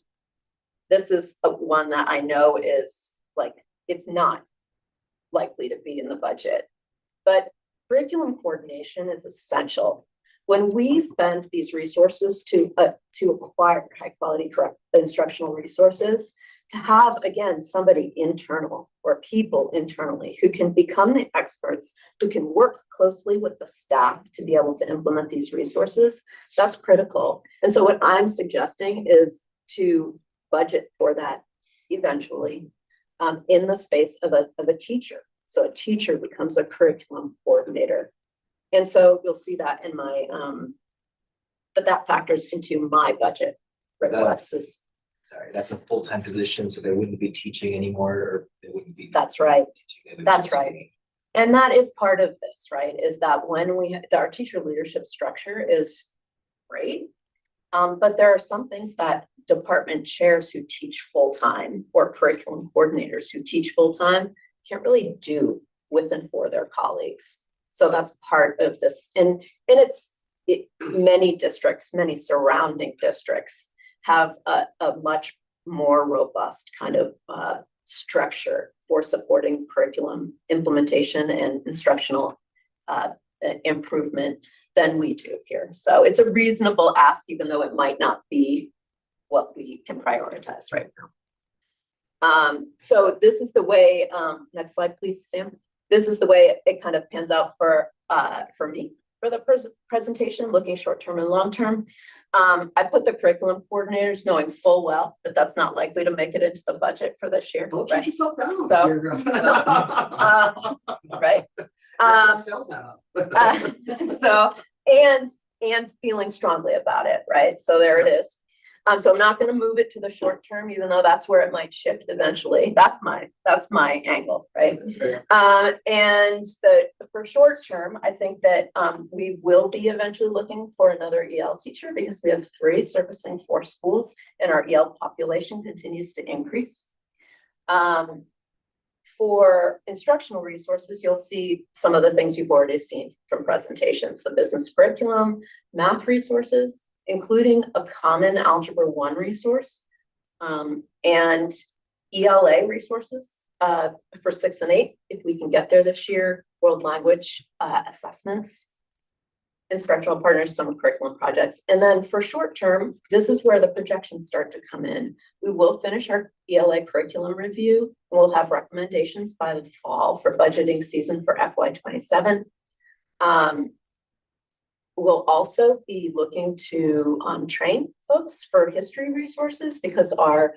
this is one that I know is it's not likely to be in the budget, but curriculum coordination is essential. When we spend these resources to acquire high quality instructional resources, to have, again, somebody internal or people internally who can become the experts, who can work closely with the staff to be able to implement these resources, that's critical. And so what I'm suggesting is to budget for that eventually in the space of a teacher. So a teacher becomes a curriculum coordinator. And so you'll see that in my, but that factors into my budget requests. Sorry, that's a full-time position, so they wouldn't be teaching anymore, or they wouldn't be. That's right. Teaching, That's right. And that is part of this, right? Is that when our teacher leadership structure is great, but there are some things that department chairs who teach full-time or curriculum coordinators who teach full-time can't really do with and for their colleagues. So that's part of this. And many districts, many surrounding districts have a much more robust kind of structure for supporting curriculum implementation and instructional improvement than we do here. So it's a reasonable ask, even though it might not be what we can prioritize right now. So this is the way, next slide, please, Sam. This is the way it kind of pans out for me for the presentation, looking short-term and long-term. I put the curriculum coordinators knowing full well that that's not likely to make it into the budget for this year. Don't right? shut yourself down. So, You're- Right. Sales that up. So, and feeling strongly about it, right? So there it is. So I'm not gonna move it to the short term, even though that's where it might shift eventually. That's my angle, right? Okay. And for short term, I think that we will be eventually looking for another EL teacher because we have 3 servicing 4 schools and our EL population continues to increase. For instructional resources, you'll see some of the things you've already seen from presentations, the business curriculum, math resources, including a common Algebra 1 resource, and ELA resources for 6 and 8, if we can get there this year, world language assessments, instructional partners, some curriculum projects. And then for short term, this is where the projections start to come in. We will finish our ELA curriculum review. We'll have recommendations by the fall for budgeting season for FY27. We'll also be looking to train folks for history resources because our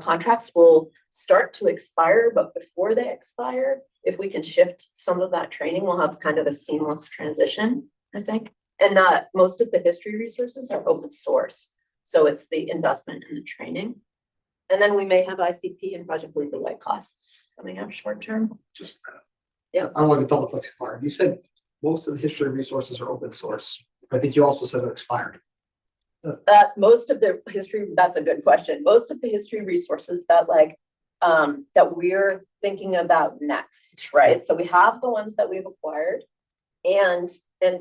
contracts will start to expire, but before they expire, if we can shift some of that training, we'll have kind of a seamless transition, I think. And most of the history resources are open source. So it's the investment in the training. And then we may have ICP and project legal way costs coming up short term. Just, Yeah. I don't want to double click too far. You said most of the history resources are open source. I think you also said they're expired. Most of the history, that's a good question. Most of the history resources that that we're thinking about next, right? So we have the ones that we've acquired and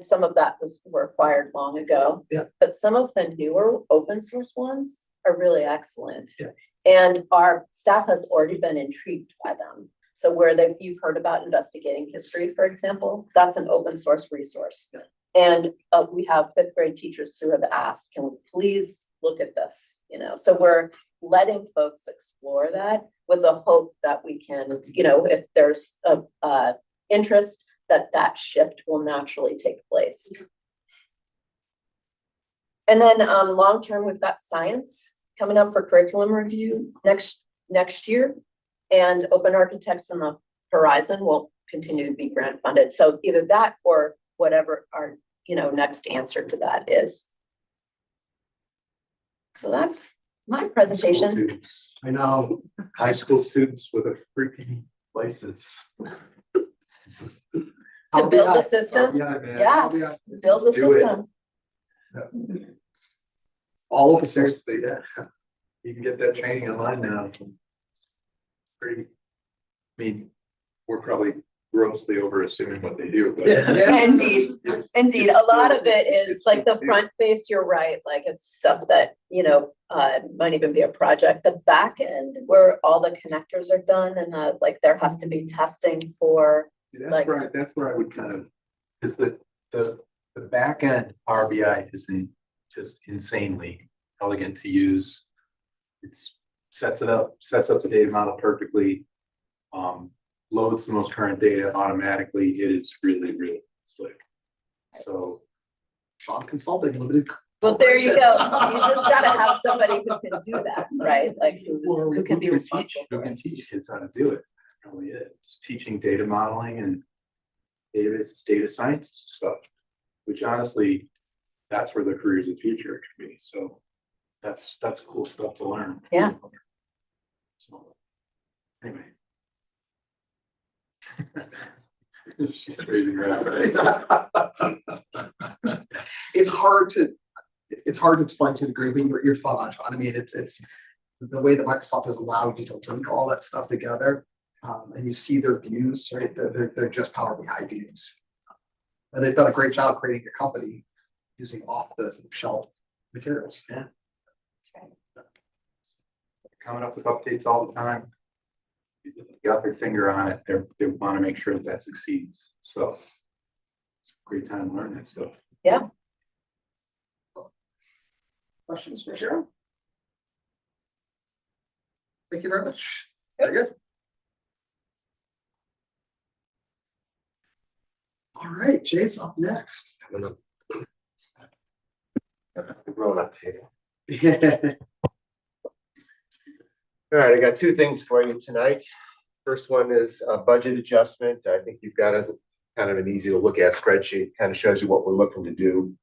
some of that were acquired long ago. Yeah. But some of the newer open source ones are really excellent. Yeah. And our staff has already been intrigued by them. So you've heard about investigating history, for example, that's an open source resource. Yeah. And we have 5th grade teachers who have asked, can we please look at this? So we're letting folks explore that with the hope that we can, if there's a interest, that shift will naturally take place. And then long-term, we've got science coming up for curriculum review next year. And open architects on the horizon will continue to be grant funded. So either that or whatever our next answer to that is. So that's my presentation. Students, I know. high school students with a freaking license. To build a system, Yeah, man. yeah, build a Do it. system. All open source. Seriously, yeah. You can get that training online now. Pretty, I mean, we're probably grossly over assuming what they do, but. Yeah. Indeed, It's- indeed. it's A lot still- of it is it's like the still- front face, you're right, like it's stuff that, might even be a project. The back end where all the connectors are done and there has to be testing for, like- That's where I would kind of, because the back end RBI is just insanely elegant to use. It's sets up the data model perfectly. Loads the most current data automatically. It is really, really slick. So Sean Consulting, limited. well, there you go. You just gotta have somebody who can do that, right? Like who can be responsible. Who for can it. teach kids how to do it. That's really it. It's teaching data modeling and data science stuff, which honestly, that's where the careers of the future can be. So that's cool stuff to learn. Yeah. So anyway. She's raising her eyebrows. It's hard to explain to a degree, but you're spot on, Sean. I mean, it's the way that Microsoft has allowed you to link all that stuff together. And you see their views, right? They're just Power BI views. And they've done a great job creating a company using off the shelf materials. Yeah. coming up with updates all the time. Got their finger on it, they want to make sure that that succeeds, so. It's a great time to learn that stuff. Questions for Cheryl? Thank you very much. Very good. All right, Jay's up next. Grown up here. All right, I got two things for you tonight. First one is a budget adjustment. I think you've got a kind of an easy to look at spreadsheet, kind of shows you what we're looking to do.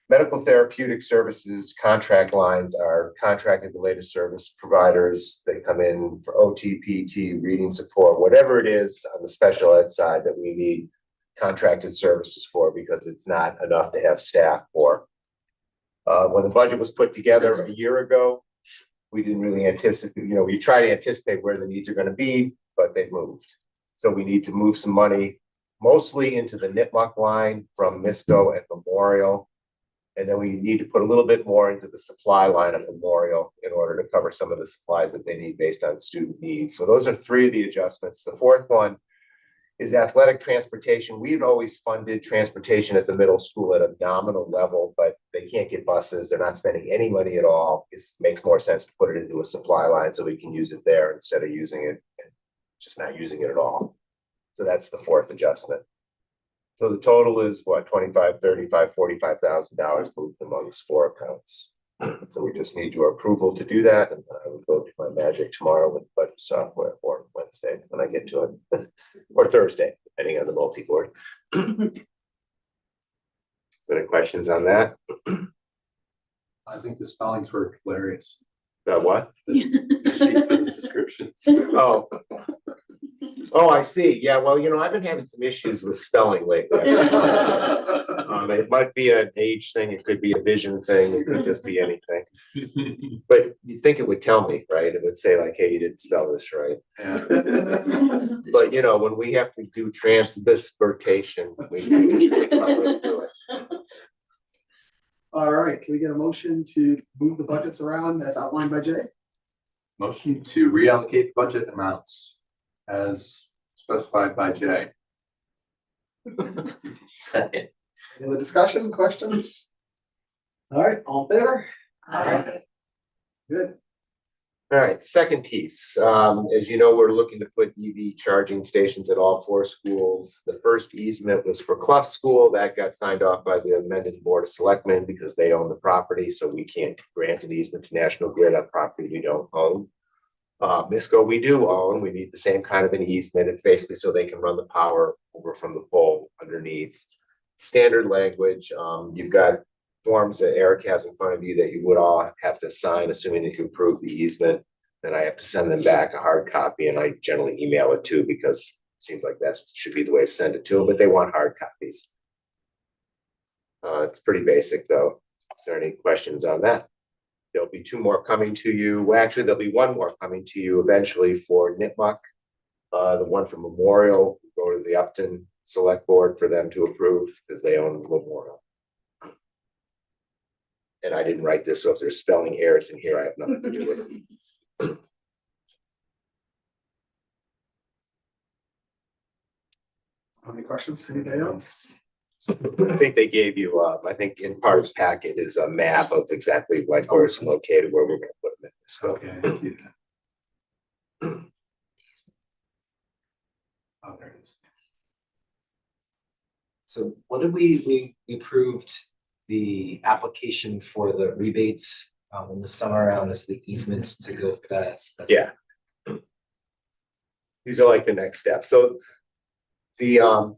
Medical therapeutic services contract lines are contracted related service providers. They come in for OT, PT, reading support, whatever it is on the special ed side that we need contracted services for, because it's not enough to have staff for. When the budget was put together a year ago, we didn't really anticipate, we try to anticipate where the needs are going to be, but they've moved. So we need to move some money mostly into the NITMUC line from MISCO and Memorial. And then we need to put a little bit more into the supply line of Memorial in order to cover some of the supplies that they need based on student needs. So those are three of the adjustments. The fourth one is athletic transportation. We've always funded transportation at the middle school at a nominal level, but they can't get buses. They're not spending any money at all. It makes more sense to put it into a supply line so we can use it there instead of using it, just not using it at all. So that's the fourth adjustment. So the total is what, $25,000, $35,000, $45,000 moved amongst four accounts. So we just need your approval to do that, and I will go do my magic tomorrow with budget software, or Wednesday when I get to it, or Thursday, depending on the multi-board. So any questions on that? I think the spellings were hilarious. About what? The sheets with the descriptions. Oh, I see. Yeah, well, I've been having some issues with spelling lately. It might be an age thing, it could be a vision thing, it could just be anything. But you'd think it would tell me, right? It would say like, hey, you didn't spell this right. Yeah. But when we have to do transportation, we do it. All right, can we get a motion to move the budgets around as outlined by Jay? Motion to reallocate budget amounts as specified by Jay. Second. Any other discussion, questions? All right, all in favor? Good. All right, second piece. As you know, we're looking to put EV charging stations at all four schools. The first easement was for Clough School. That got signed off by the Mendon Board of Selectmen because they own the property, so we can't grant an easement to National Grid on property we don't own. MISCO we do own. We need the same kind of an easement. It's basically so they can run the power over from the pole underneath. Standard language. You've got forms that Eric has in front of you that you would all have to sign, assuming that you approve the easement. Then I have to send them back a hard copy, and I generally email it too, because it seems like that should be the way to send it to them, but they want hard copies. It's pretty basic though. Is there any questions on that? There'll be two more coming to you. Well, actually, there'll be one more coming to you eventually for NITMUC. The one from Memorial, go to the Upton Select Board for them to approve because they own Memorial. And I didn't write this, so if there's spelling errors in here, I have nothing to do with it. Any questions? Anybody else? I think they gave you, I think in part of the packet is a map of exactly like where it's located, where we're gonna put them in. So, Okay, I see that. Oh, there it is. So what did we approved the application for the rebates in the summer around this, the easements to go for that. That's- yeah. These are like the next step. So the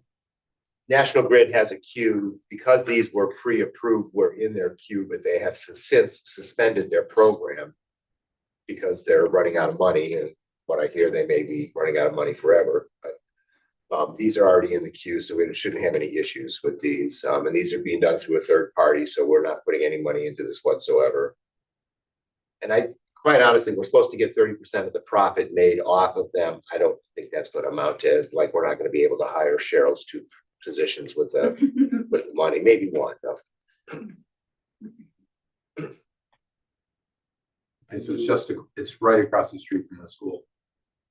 National Grid has a queue because these were pre-approved, we're in their queue, but they have since suspended their program because they're running out of money. And what I hear, they may be running out of money forever. But these are already in the queue, so we shouldn't have any issues with these. And these are being done through a third party, so we're not putting any money into this whatsoever. And I quite honestly, we're supposed to get 30% of the profit made off of them. I don't think that's going to amount to, like, we're not going to be able to hire Cheryl's two positions with the money, maybe one though. And so it's right across the street from the school.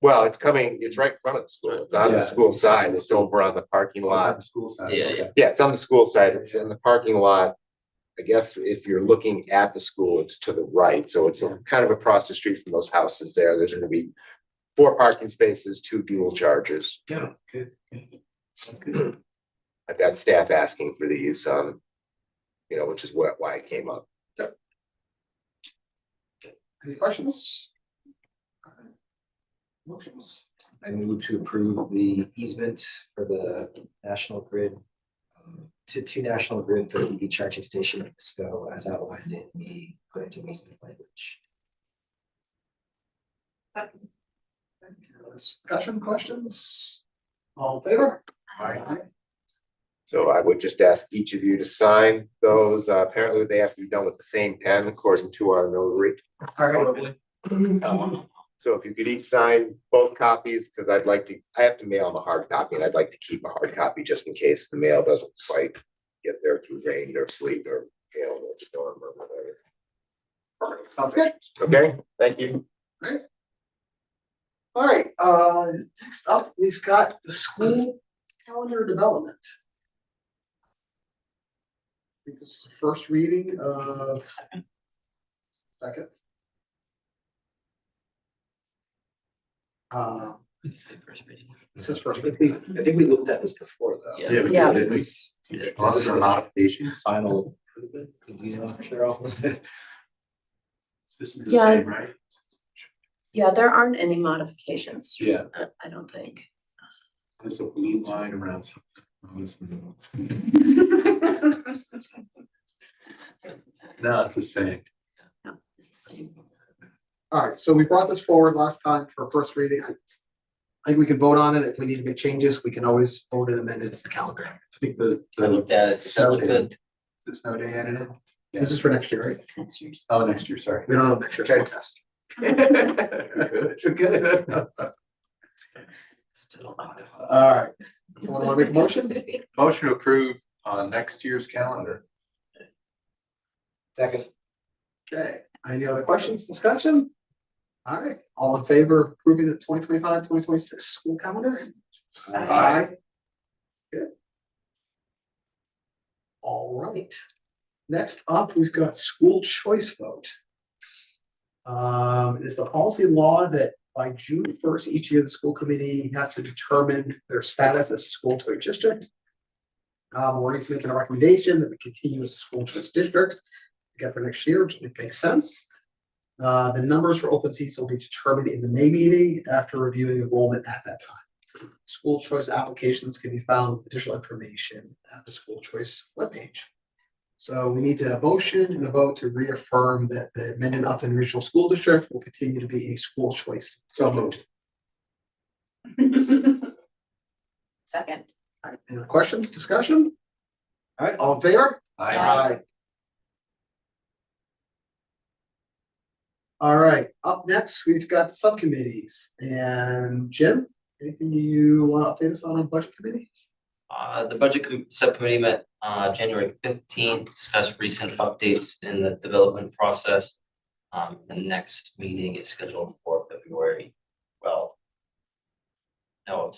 Well, it's right in front of the school. It's on the Yeah. school side. It's over on the parking Oh, it's on lot. the school side. Yeah, Okay. Yeah, it's on the school side. It's in the parking lot. I guess if you're looking at the school, it's to the right. So it's kind of across the street from those houses there. There's gonna be 4 parking spaces, 2 dual chargers. Yeah, good. That's good. I've got staff asking for these, which is why it came up. Any questions? Motions? I move to approve the easement for the National Grid. To National Grid for EV charging station at SCO as outlined in the granting easement language. Discussion, questions? All in favor? Aye. So I would just ask each of you to sign those. Apparently they have to be done with the same pen according to our notary. All right. So if you could each sign both copies, because I have to mail them a hard copy and I'd like to keep a hard copy just in case the mail doesn't quite get there through rain or sleet or hail or storm or whatever. Perfect. Sounds good. Okay, thank you. All right, next up, we've got the school calendar development. I think this is the first reading of. Second. This is first reading. I think we looked at this before though. Yeah. we Yeah. did, didn't we? Is Well, this there are the modifications. final improvement? Do you know, Cheryl? This is the Yeah. same, right? Yeah, there aren't any modifications. Yeah. I don't think. There's a blue line around. No, it's the same. No, it's the same. All right, so we brought this forward last time for first reading. I think we can vote on it. If we need to make changes, we can always vote and amend it to the calendar. I think the. I looked at it, it looked good. The snow day added it. This is for next year, right? Oh, next year, sorry. We don't have next year's Okay. forecast. Good. All right, someone want to make a motion? Motion to approve on next year's calendar. Second. Okay, any other questions, discussion? All right, all in favor of approving the 2025-2026 school calendar? Aye. Good. All right, next up, we've got school choice vote. It's the policy law that by June 1st, each year, the school committee has to determine their status as a school choice district. We're going to make a recommendation that we continue as a school choice district again for next year, which I think makes sense. The numbers for open seats will be determined in the May meeting after reviewing enrollment at that time. School choice applications can be found with additional information at the school choice webpage. So we need a motion and a vote to reaffirm that the Mendon-Upton Regional School District will continue to be a school choice. So moved. Second. All right, any questions, discussion? All right, all in favor? Aye. All right, up next, we've got subcommittees. And Jim, anything you want to update us on budget committee? The subcommittee met January 15th, discussed recent updates in the development process. The next meeting is scheduled for February 12th. No,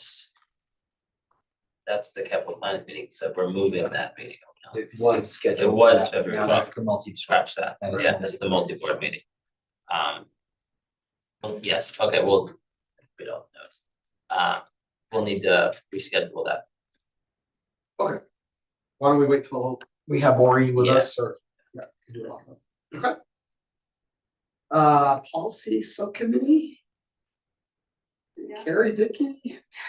that's the capital planning meeting, so we're moving that meeting. now. It was scheduled. It was for that, February now that's the multi. Scratch that, And yeah, that's the multi-board meeting. Yes, okay, well, we don't know. We'll need to reschedule that. Okay. Why don't we wait till we have Maureen with Yeah. us or? Yeah, we can do it all. Okay. Policy subcommittee? Carrie Dickey?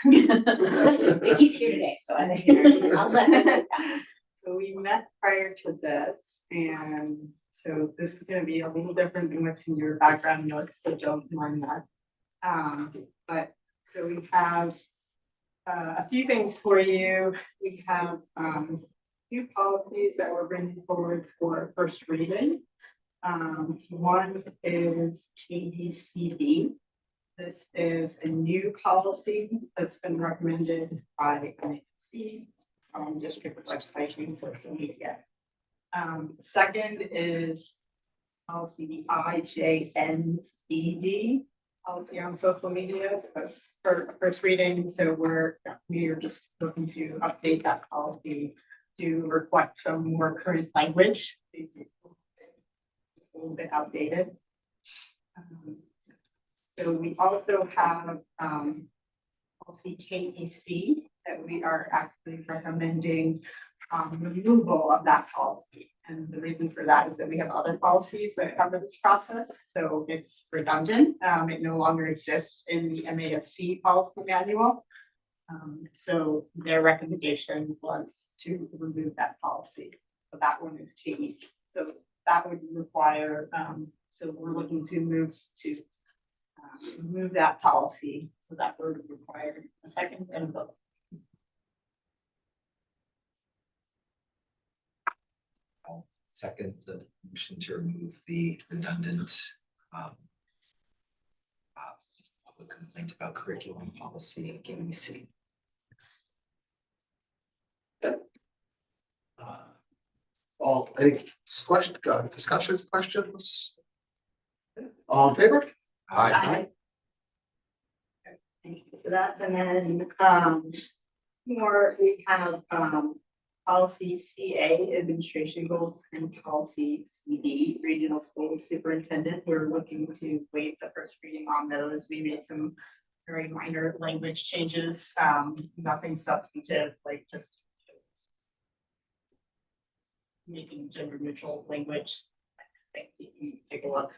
Vicky's here today, so I think I'll let her take that. So we met prior to this, and so this is gonna be a little different than what's in your background notes, so don't mind that. But, so we have a few things for you. We have two policies that we're bringing forward for first reading. One is KDCB. This is a new policy that's been recommended by MAC, on district website and social media. Second is policy IJNED, policy on social media. So that's for first reading. So we are just looking to update that policy to reflect some more current language. Just a little bit outdated. So we also have policy KEC that we are actually recommending removal of that policy. And the reason for that is that we have other policies that cover this process, so it's redundant. It no longer exists in the MASC policy manual. So their recommendation was to remove that policy. So that one is KEC. So that would require, so we're looking to move that policy, so that would require a second and a vote. I'll second the motion to remove the redundant public complaint about curriculum policy KEC. All, any discussions, questions? All in favor? Thank you for that. And then, more, we have, policy CA, administration goals, and policy CD, regional school superintendent. We're looking to waive the first reading on those. We made some very minor language changes, nothing substantive, like just making gender neutral language. Thanks, you can take a look.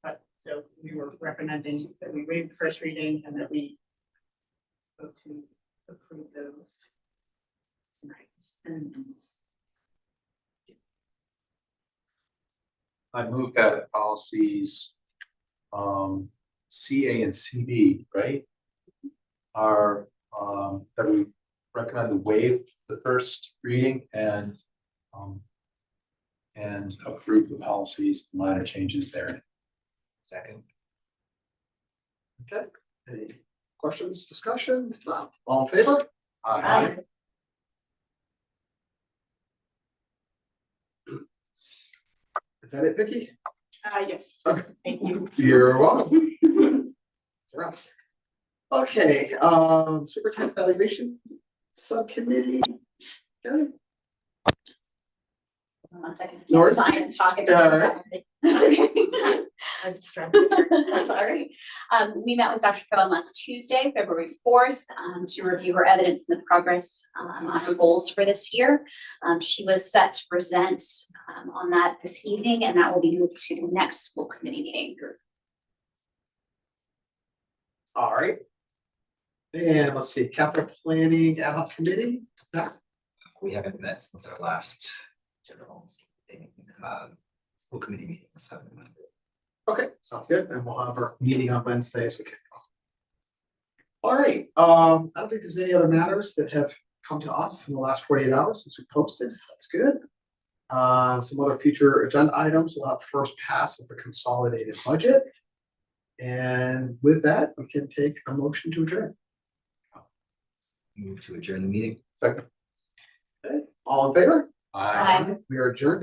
But so we were recommending that we waive the first reading and that we vote to approve those tonight. And I moved that policies, CA and CB, right? Are, that we recommend to waive the first reading and approve the policies, minor changes there. Second. Okay, any questions, discussions? Not all in favor? Aye. Is that it, Vicky? yes, Okay. thank you. You're welcome. It's around. Okay, superintendent evaluation subcommittee. Karen? 1 second. No worries. Sign and talk at the All same right. time. That's okay. I'm stressed. Sorry. We met with Dr. Cohen last Tuesday, February 4th, to review her evidence and the progress on her goals for this year. She was set to present on that this evening, and that will be moved to the next school committee meeting. All right. And let's see, capital planning ad hoc committee. That, We haven't met since our last general meeting, school committee meeting. So okay, sounds good. And we'll have our meeting on Wednesday as we kick off. All right, I don't think there's any other matters that have come to us in the last 48 hours since we posted. So that's good. Some other future agenda items. We'll have first pass of the consolidated budget. And with that, we can take a motion to adjourn. move to adjourn the meeting. Second. Okay, all in favor? Aye. We are adjourned.